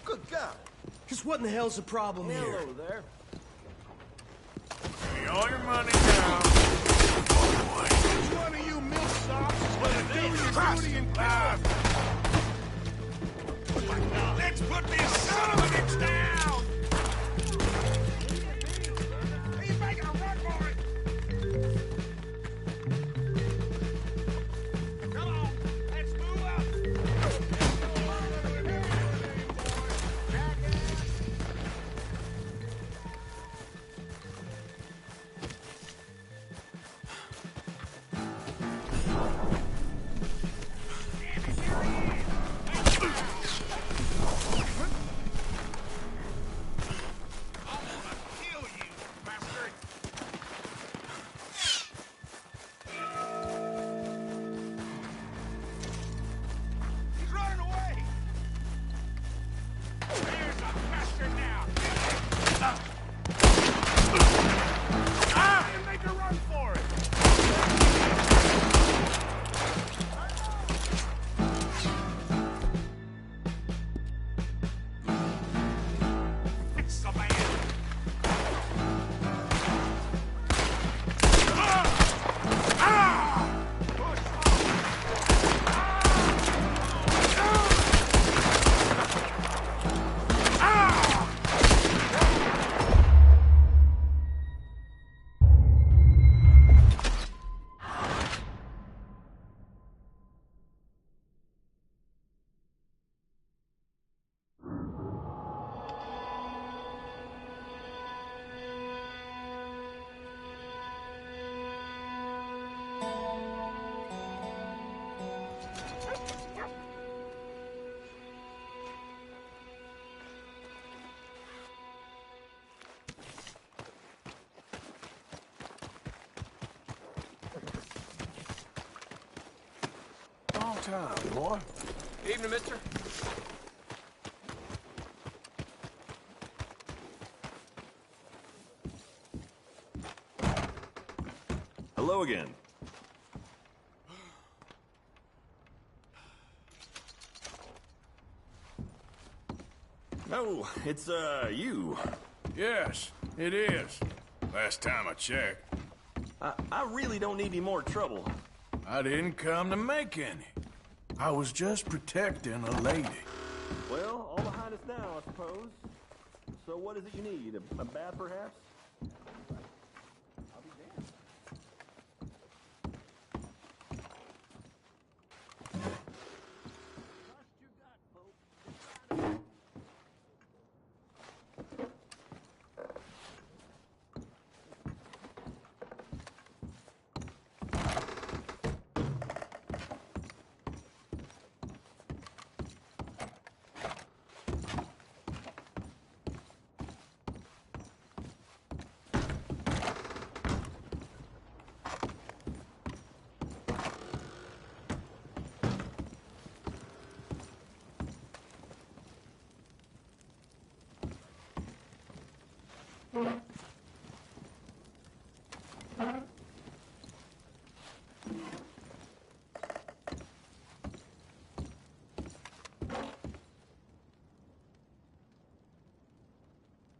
Good God! Just what in the hell's the problem here? Hello there. Give me all your money now. Which one of you milksops is gonna do your duty and kill? Let's put this son of a bitch down! He's making a run for it! Come on, let's move up! time, boy. Evening, mister. Hello again. Oh, it's, you. Yes, it is. Last time I checked. I really don't need any more trouble. I didn't come to make any. I was just protecting a lady. Well, all behind us now, I suppose. So what is it you need? A bath, perhaps? I'll be damned.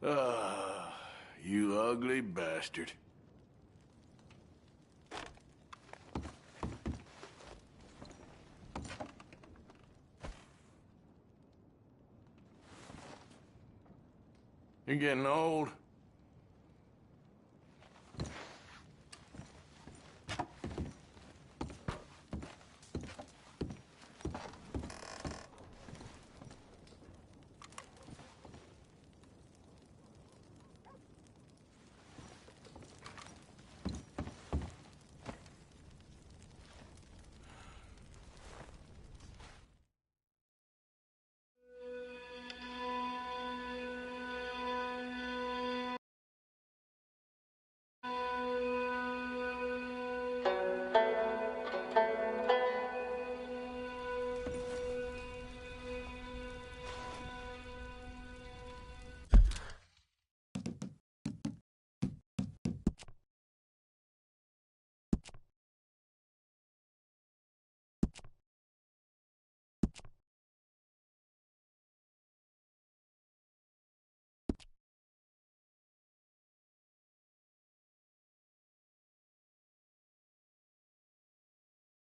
Ah, you ugly bastard. You're getting old.